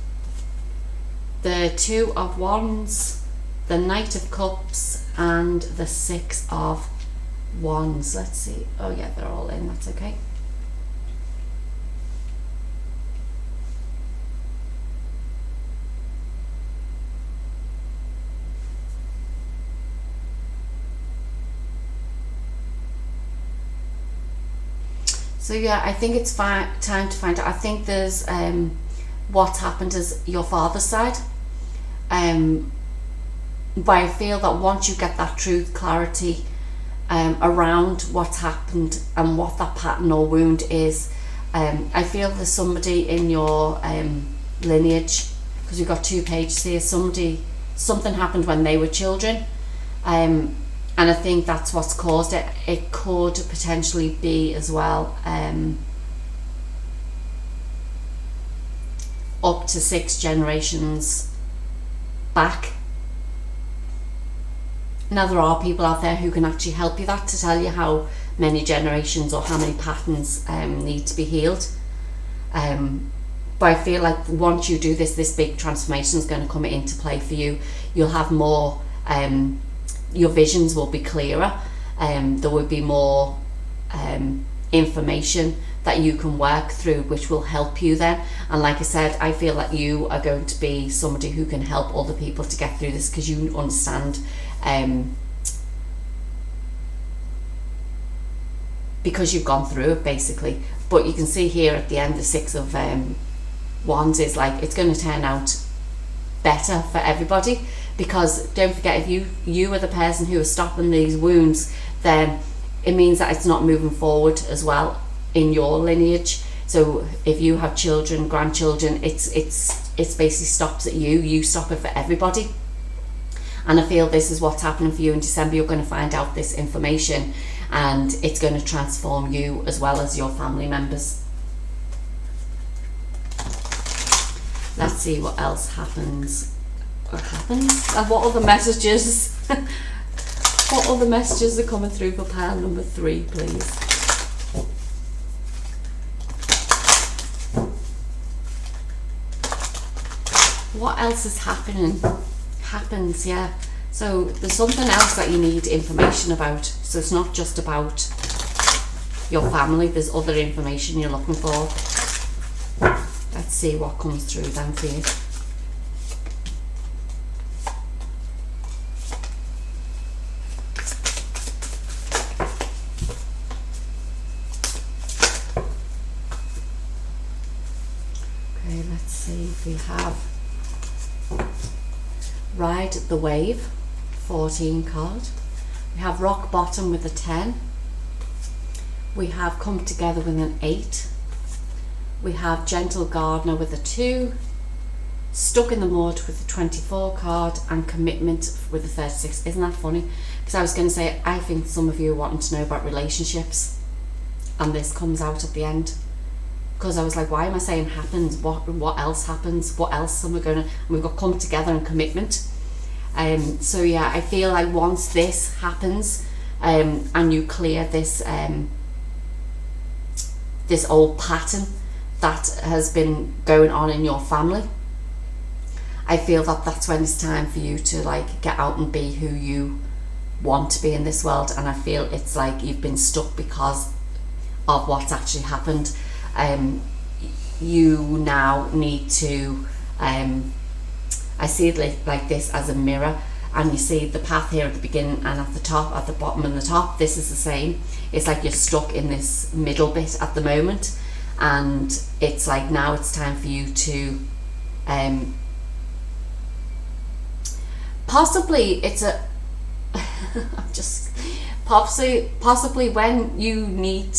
the Two of Wands, the Knight of Cups, and the Six of Wands. Let's see. Oh yeah, they're all in. That's okay. So yeah, I think it's time to find out. I think there's what's happened is your father's side. But I feel that once you get that truth, clarity around what's happened and what that pattern or wound is, I feel there's somebody in your lineage, because you've got 2 pages here. Something happened when they were children, and I think that's what's caused it. It could potentially be as well up to 6 generations back. Now there are people out there who can actually help you that, to tell you how many generations or how many patterns need to be healed. But I feel like once you do this big transformation is going to come into play for you. You'll have more, your visions will be clearer. There will be more information that you can work through, which will help you then. And like I said, I feel that you are going to be somebody who can help other people to get through this, because you understand, because you've gone through it basically. But you can see here at the end, the 6 of Wands is like, it's going to turn out better for everybody, because don't forget, if you are the person who is stopping these wounds, then it means that it's not moving forward as well in your lineage. So if you have children, grandchildren, it's basically stops at you stop it for everybody. And I feel this is what's happening for you in December. You're going to find out this information, and it's going to transform you as well as your family members. Let's see what else happens. And what other messages what other messages are coming through for pile number 3, please? What else is happening? Happens, yeah. So there's something else that you need information about. So it's not just about your family, there's other information you're looking for. Let's see what comes through then for you. Okay, let's see if we have Ride the Wave, 14 card. We have Rock Bottom with a 10. We have Come Together with an 8. We have Gentle Gardener with a 2. Stuck in the Mud with a 24 card, and Commitment with a 36. Isn't that funny? Because I was going to say, I think some of you are wanting to know about relationships, and this comes out at the end. Because I was like, why am I saying happens? What else happens? What else am I gonna? And we've got Come Together and Commitment. So yeah, I feel like once this happens, and you clear this this old pattern that has been going on in your family, I feel that that's when it's time for you to like get out and be who you want to be in this world. And I feel it's like you've been stuck because of what's actually happened. You now need to, I see it like this as a mirror, and you see the path here at the beginning and at the top, at the bottom and the top, this is the same. It's like you're stuck in this middle bit at the moment, and it's like now it's time for you to possibly it's a I'm just possibly when you need,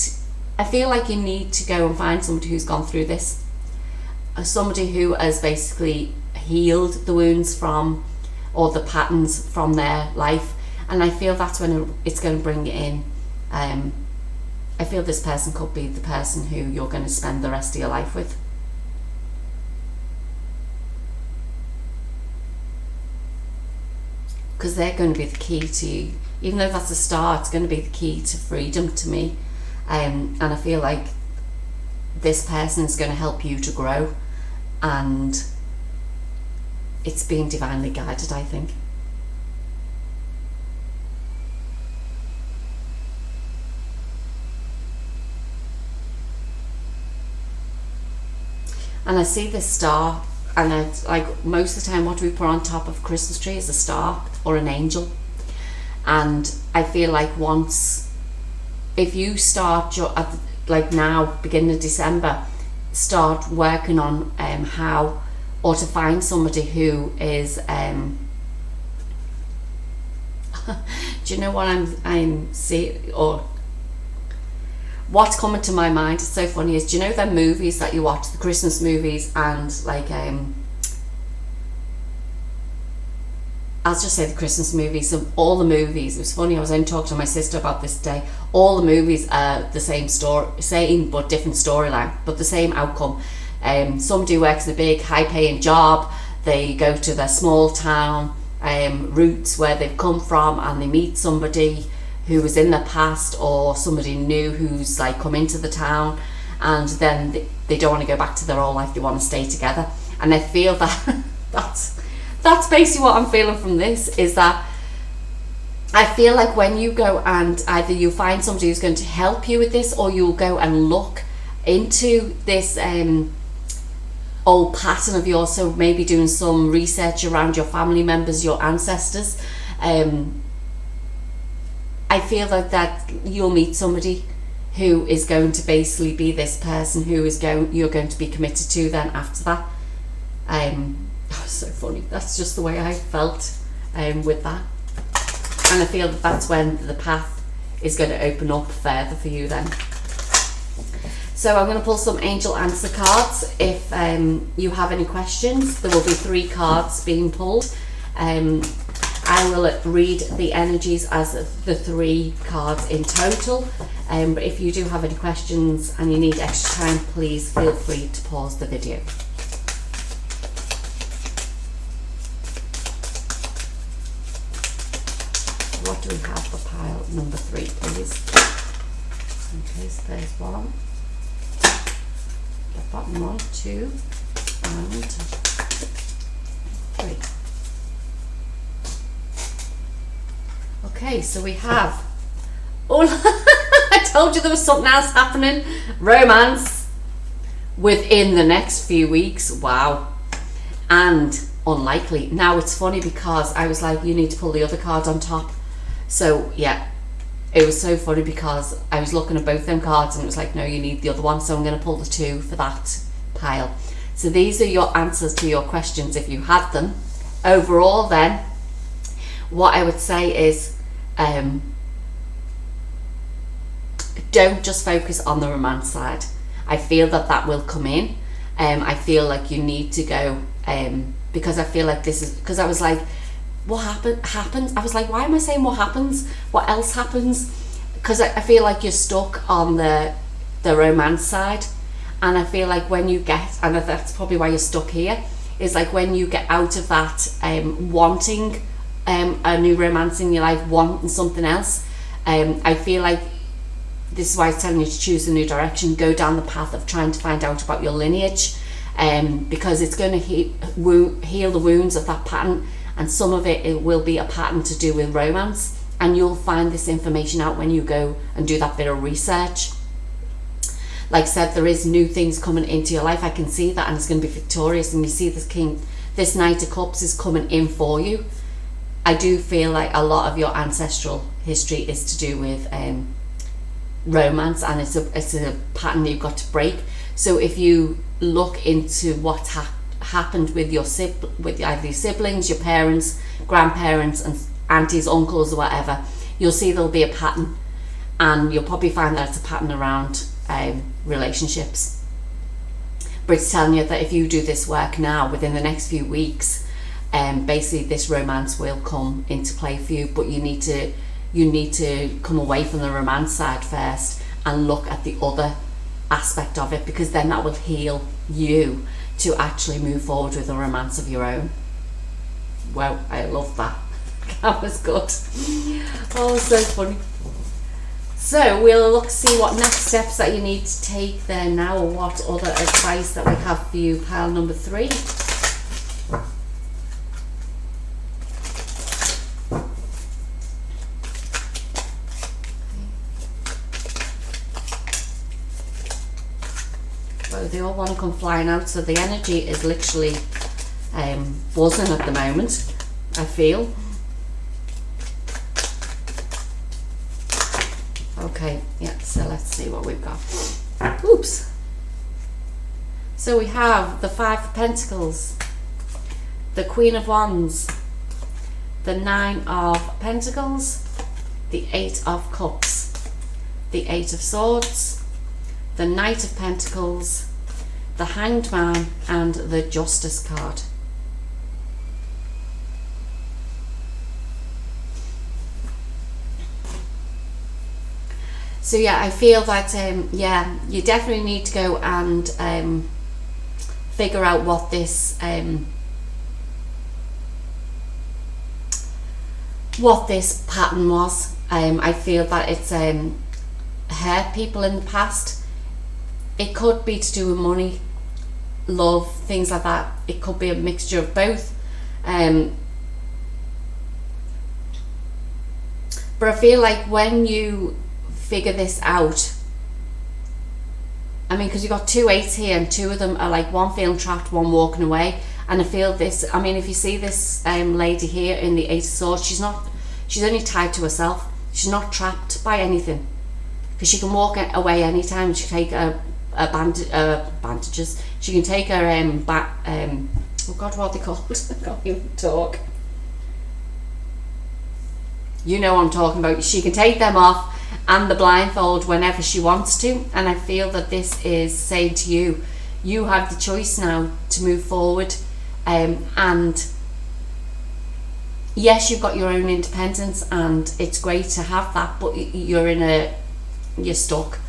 I feel like you need to go and find somebody who's gone through this, somebody who has basically healed the wounds from, or the patterns from their life. And I feel that's when it's going to bring it in. I feel this person could be the person who you're going to spend the rest of your life with. Because they're going to be the key to you. Even though that's a star, it's going to be the key to freedom to me. And I feel like this person is going to help you to grow, and it's being divinely guided, I think. and I see this star, and it's like most of the time what do we put on top of a Christmas tree is a star or an angel. And I feel like if you start like now, beginning of December, start working on how, or to find somebody who is do you know what I'm seeing, or what's coming to my mind? It's so funny, is, do you know the movies that you watch, the Christmas movies, and like I'll just say the Christmas movies, of all the movies. It was funny, I was only talking to my sister about this today. All the movies are the same story, same but different storyline, but the same outcome. Somebody works in a big high paying job, they go to their small town roots where they've come from, and they meet somebody who was in the past, or somebody new who's like come into the town, and then they don't want to go back to their old life, they want to stay together. And I feel that that's basically what I'm feeling from this, is that I feel like when you go and either you find somebody who's going to help you with this, or you'll go and look into this old pattern of yours, so maybe doing some research around your family members, your ancestors. I feel like that you'll meet somebody who is going to basically be this person who is you're going to be committed to then after that. So funny, that's just the way I felt with that, and I feel that that's when the path is going to open up further for you then. So I'm going to pull some angel answer cards. If you have any questions, there will be 3 cards being pulled. I will read the energies as the 3 cards in total, but if you do have any questions and you need extra time, please feel free to pause the video. What do we have for pile number 3, please? Okay, so there's 1, the bottom 1, 2, and 3. Okay, so we have, I told you there was something else happening, romance within the next few weeks, wow, and unlikely. Now it's funny because I was like, you need to pull the other card on top. So yeah, it was so funny because I was looking at both them cards and it was like, no, you need the other one, so I'm going to pull the 2 for that pile. So these are your answers to your questions if you had them. Overall then, what I would say is, don't just focus on the romance side. I feel that will come in. I feel like you need to go, because I feel like this is, because I was like, what happens? I was like, why am I saying what happens? What else happens? Because I feel like you're stuck on the romance side, and I feel like when you get, and that's probably why you're stuck here, is like when you get out of that wanting a new romance in your life, wanting something else, I feel like this is why it's telling you to choose a new direction, go down the path of trying to find out about your lineage, because it's going to heal the wounds of that pattern, and some of it will be a pattern to do with romance, and you'll find this information out when you go and do that bit of research. Like I said, there is new things coming into your life, I can see that, and it's going to be victorious, and you see this Knight of Cups is coming in for you. I do feel like a lot of your ancestral history is to do with romance, and it's a pattern you've got to break. So if you look into what happened with with either your siblings, your parents, grandparents, and aunties, uncles, or whatever, you'll see there'll be a pattern, and you'll probably find that it's a pattern around relationships. But it's telling you that if you do this work now, within the next few weeks, basically this romance will come into play for you. But you need to come away from the romance side first and look at the other aspect of it, because then that will heal you to actually move forward with a romance of your own. Wow, I love that. That was good. Oh, so funny. So we'll look, see what next steps that you need to take there now, or what other advice that we have for you, pile number 3. So they all want to come flying out. So the energy is literally buzzing at the moment, I feel. Okay, yeah, so let's see what we've got. Oops. So we have the Five of Pentacles, the Queen of Wands, the Nine of Pentacles, the Eight of Cups, the Eight of Swords, the Knight of Pentacles, the Hanged Man, and the Justice card. So yeah, I feel that yeah, you definitely need to go and figure out what this pattern was. I feel that it's hurt people in the past. It could be to do with money, love, things like that. It could be a mixture of both. But I feel like when you figure this out, I mean, because you've got two eights here and two of them are like one feeling trapped, one walking away. And I feel this, I mean, if you see this lady here in the Eight of Swords, she's only tied to herself. She's not trapped by anything, because she can walk away anytime. She can take her bandages. She can take her oh God, what are they called? I can't even talk. You know what I'm talking about. She can take them off and the blindfold whenever she wants to. And I feel that this is saying to you, you have the choice now to move forward. And yes, you've got your own independence and it's great to have that, but you're stuck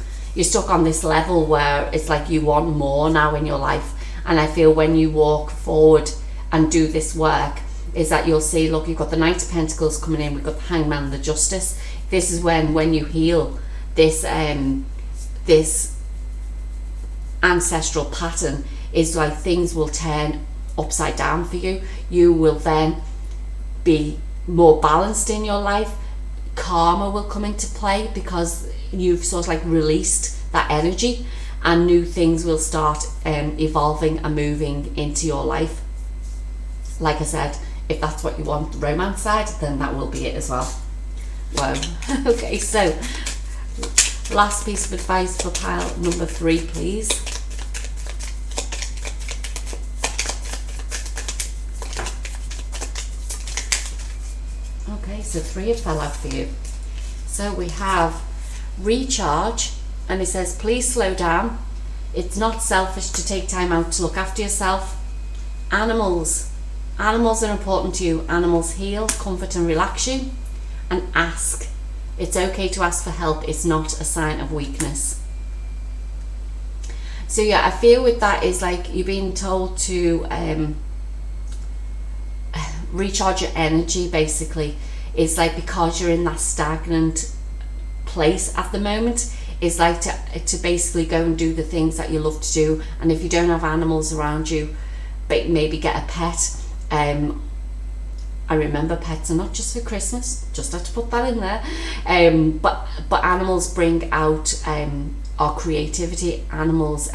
on this level where it's like you want more now in your life. And I feel when you walk forward and do this work, is that you'll see, look, you've got the Knight of Pentacles coming in, we've got the Hangman, the Justice. This is when you heal this this ancestral pattern, is like things will turn upside down for you. You will then be more balanced in your life. Karma will come into play because you've sort of like released that energy, and new things will start evolving and moving into your life. Like I said, if that's what you want, the romance side, then that will be it as well. Wow. Okay, so last piece of advice for pile number 3, please. Okay, so 3 have fell out for you. So we have recharge, and it says please slow down. It's not selfish to take time out to look after yourself. Animals are important to you. Animals heal, comfort and relax you. And ask. It's okay to ask for help. It's not a sign of weakness. So yeah, I feel with that is like you're being told to recharge your energy, basically. It's like because you're in that stagnant place at the moment, it's like to basically go and do the things that you love to do. And if you don't have animals around you, maybe get a pet. I remember pets are not just for Christmas, just had to put that in there. But animals bring out our creativity. Animals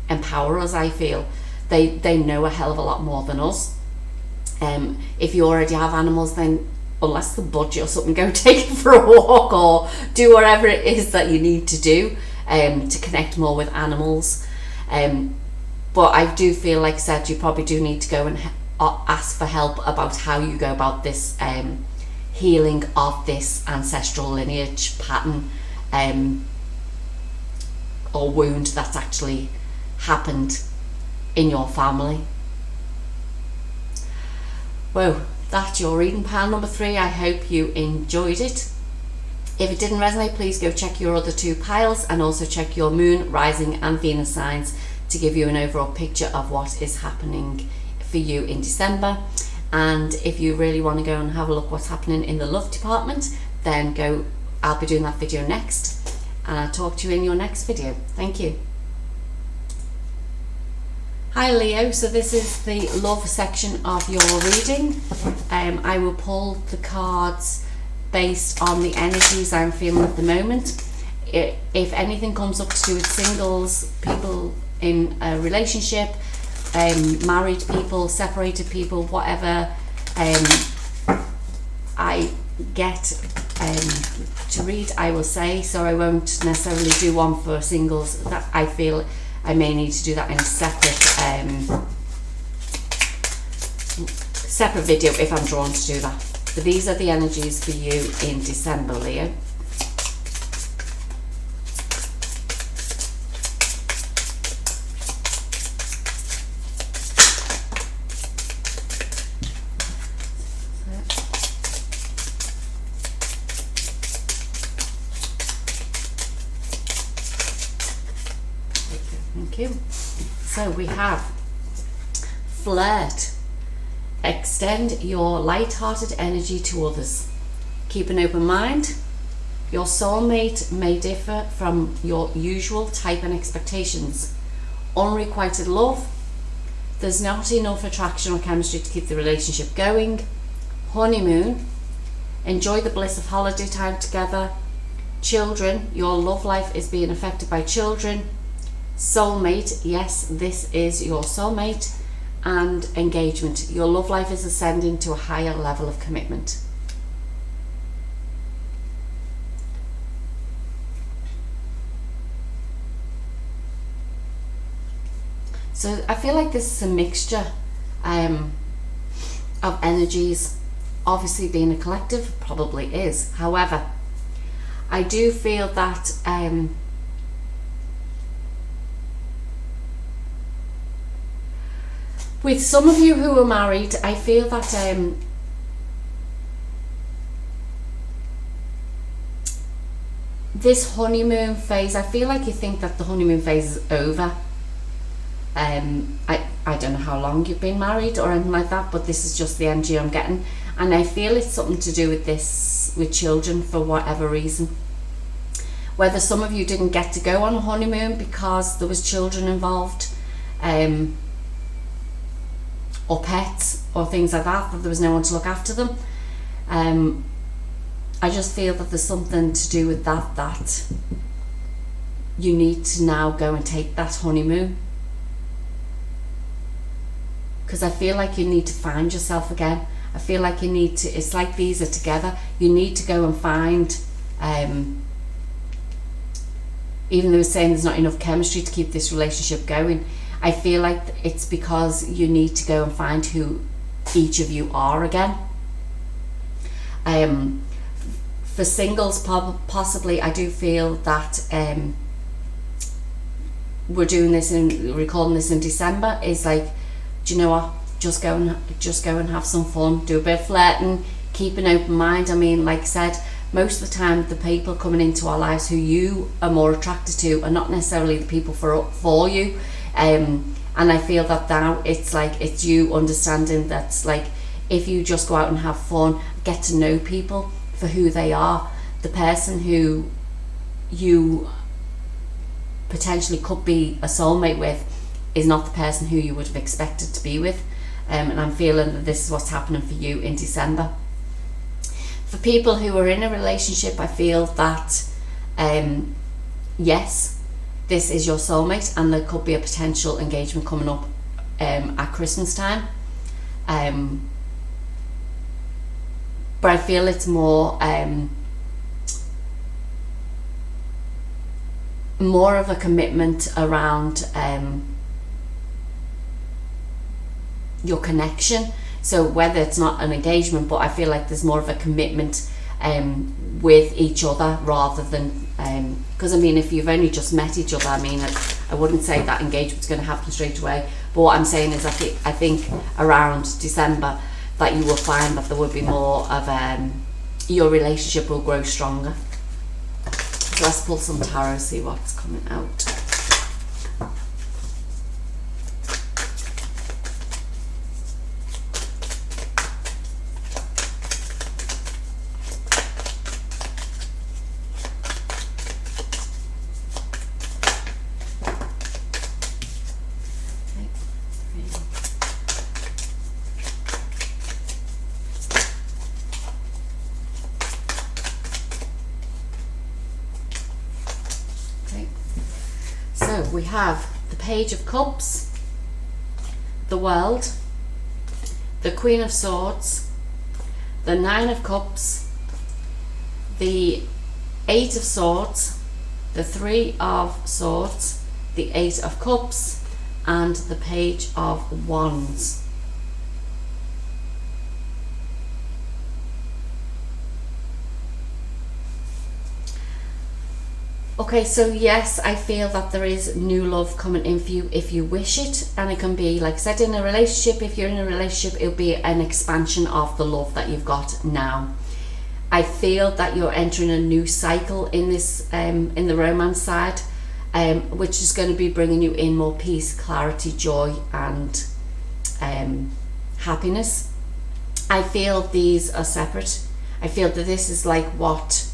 empower us, I feel. They know a hell of a lot more than us. If you already have animals, then unless the budget or something, go take it for a walk or do whatever it is that you need to do to connect more with animals. But I do feel, like I said, you probably do need to go and ask for help about how you go about this healing of this ancestral lineage pattern or wound that's actually happened in your family. Well, that's your reading, pile number 3. I hope you enjoyed it. If it didn't resonate, please go check your other 2 piles and also check your moon, rising and Venus signs to give you an overall picture of what is happening for you in December. And if you really want to go and have a look what's happening in the love department, then go. I'll be doing that video next, and I'll talk to you in your next video. Thank you. Hi Leo, so this is the love section of your reading. I will pull the cards based on the energies I'm feeling at the moment. If anything comes up to do with singles, people in a relationship, married people, separated people, whatever, I get to read, I will say, so I won't necessarily do one for singles. That I feel I may need to do that in a separate video if I'm drawn to do that. But these are the energies for you in December, Leo. Thank you. So we have flirt. Extend your light-hearted energy to others. Keep an open mind. Your soulmate may differ from your usual type and expectations. Unrequited love. There's not enough attraction or chemistry to keep the relationship going. Honeymoon. Enjoy the bliss of holiday time together. Children. Your love life is being affected by children. Soulmate. Yes, this is your soulmate. And engagement. Your love life is ascending to a higher level of commitment. So I feel like this is a mixture of energies. Obviously, being a collective probably is. However, I do feel that with some of you who are married, I feel that this honeymoon phase, I feel like you think that the honeymoon phase is over. I don't know how long you've been married or anything like that, but this is just the energy I'm getting. And I feel it's something to do with this, with children, for whatever reason. Whether some of you didn't get to go on a honeymoon because there was children involved, or pets or things like that there was no one to look after them. I just feel that there's something to do with that you need to now go and take that honeymoon, because I feel like you need to find yourself again. I feel like you need to, it's like these are together, you need to go and find, even though it's saying there's not enough chemistry to keep this relationship going, I feel like it's because you need to go and find who each of you are again. For singles, possibly, I do feel that we're doing this and recording this in December is like, do you know what? Just go and have some fun, do a bit of flirting, keep an open mind. I mean, like I said, most of the time the people coming into our lives who you are more attracted to are not necessarily the people for you. And I feel that now it's like, it's you understanding that's like, if you just go out and have fun, get to know people for who they are, the person who you potentially could be a soulmate with is not the person who you would have expected to be with. And I'm feeling that this is what's happening for you in December. For people who are in a relationship, I feel that yes, this is your soulmate, and there could be a potential engagement coming up at Christmas time. But I feel it's more of a commitment around your connection. So whether it's not an engagement, but I feel like there's more of a commitment with each other rather than because I mean, if you've only just met each other, I mean, I wouldn't say that engagement's going to happen straight away. But what I'm saying is, I think around December that you will find that there will be more of your relationship will grow stronger. So let's pull some tarot, see what's coming out. We have the Page of Cups, the World, the Queen of Swords, the Nine of Cups, the Eight of Swords, the Three of Swords, the Eight of Cups, and the Page of Wands. Okay, so yes, I feel that there is new love coming in for you if you wish it, and it can be, like I said, in a relationship. If you're in a relationship, it'll be an expansion of the love that you've got now. I feel that you're entering a new cycle in this, in the romance side, which is going to be bringing you in more peace, clarity, joy, and happiness. I feel these are separate. I feel that this is like what,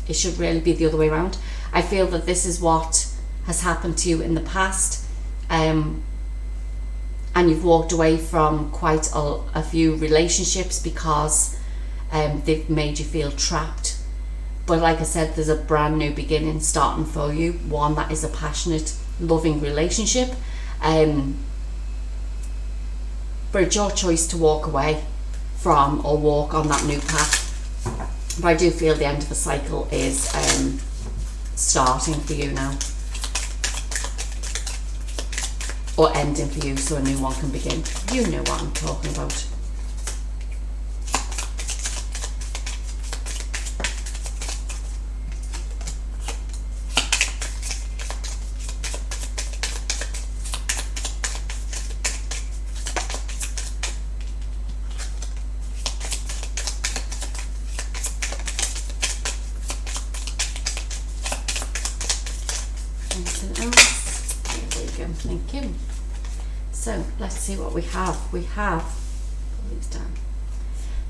it should really be the other way around. I feel that this is what has happened to you in the past, and you've walked away from quite a few relationships because they've made you feel trapped. But like I said, there's a brand new beginning starting for you, one that is a passionate, loving relationship. But it's your choice to walk away from or walk on that new path. But I do feel the end of the cycle is starting for you now, or ending for you, so a new one can begin. You know what I'm talking about. Anything else? There we go, thank you. So let's see what we have. We have, pull these down.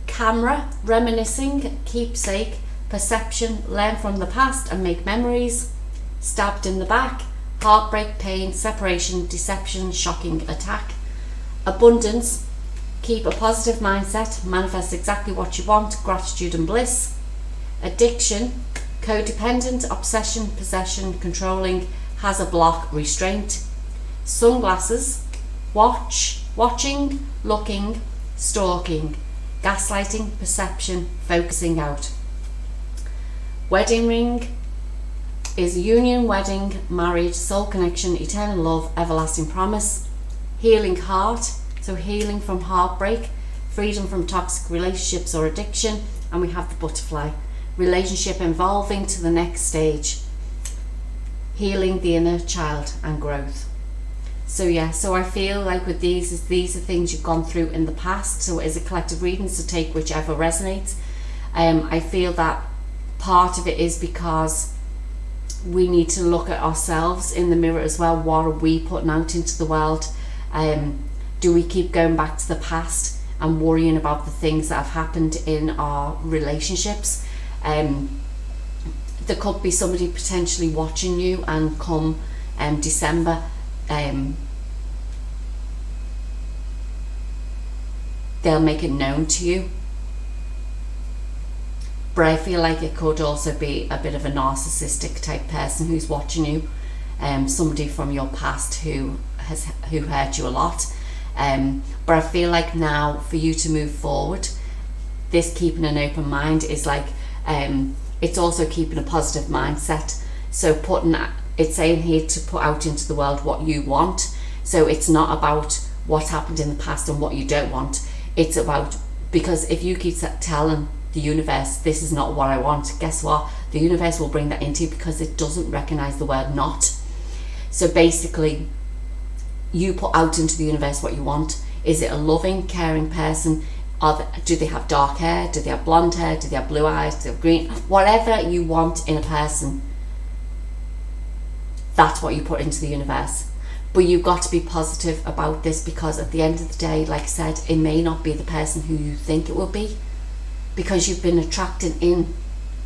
Camera, reminiscing, keepsake, perception, learn from the past and make memories, stabbed in the back, heartbreak, pain, separation, deception, shocking attack. Abundance, keep a positive mindset, manifest exactly what you want, gratitude and bliss. Addiction, codependent, obsession, possession, controlling, has a block, restraint. Sunglasses, watching, looking, stalking, gaslighting, perception, focusing out. Wedding ring is union, wedding, married, soul connection, eternal love, everlasting promise. Healing heart, so healing from heartbreak, freedom from toxic relationships or addiction. And we have the butterfly, relationship evolving to the next stage, healing the inner child and growth. So yeah, so I feel like with these are things you've gone through in the past, so it is a collective reading, so take whichever resonates. I feel that part of it is because we need to look at ourselves in the mirror as well. What are we putting out into the world? Do we keep going back to the past and worrying about the things that have happened in our relationships? There could be somebody potentially watching you, and come December, they'll make it known to you. But I feel like it could also be a bit of a narcissistic type person who's watching you, somebody from your past who hurt you a lot. But I feel like now for you to move forward, this keeping an open mind is like, it's also keeping a positive mindset. So it's saying here to put out into the world what you want. So it's not about what happened in the past and what you don't want. It's about, because if you keep telling the universe, this is not what I want, guess what? The universe will bring that into you, because it doesn't recognize the word not. So basically, you put out into the universe what you want. Is it a loving, caring person? Do they have dark hair? Do they have blonde hair? Do they have blue eyes? Do they have green? Whatever you want in a person, that's what you put into the universe. But you've got to be positive about this, because at the end of the day, like I said, it may not be the person who you think it will be, because you've been attracting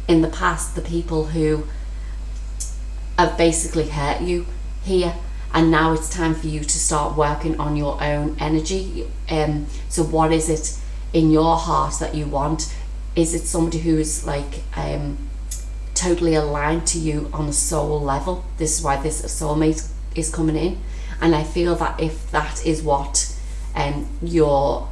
in the past the people who have basically hurt you here, and now it's time for you to start working on your own energy. So what is it in your heart that you want? Is it somebody who is like totally aligned to you on a soul level? This is why this soulmate is coming in. And I feel that if that is what you're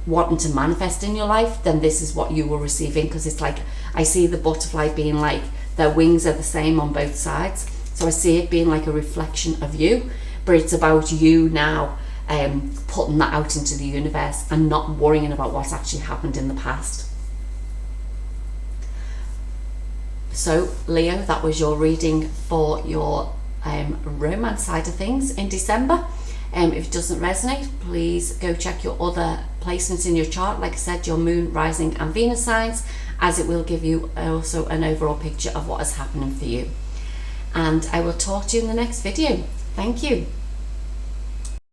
wanting to manifest in your life, then this is what you will receive in, because it's like, I see the butterfly being like, their wings are the same on both sides. So I see it being like a reflection of you, but it's about you now putting that out into the universe and not worrying about what's actually happened in the past. So Leo, that was your reading for your romance side of things in December. If it doesn't resonate, please go check your other placements in your chart, like I said, your moon, rising and Venus signs, as it will give you also an overall picture of what is happening for you. And I will talk to you in the next video. Thank you.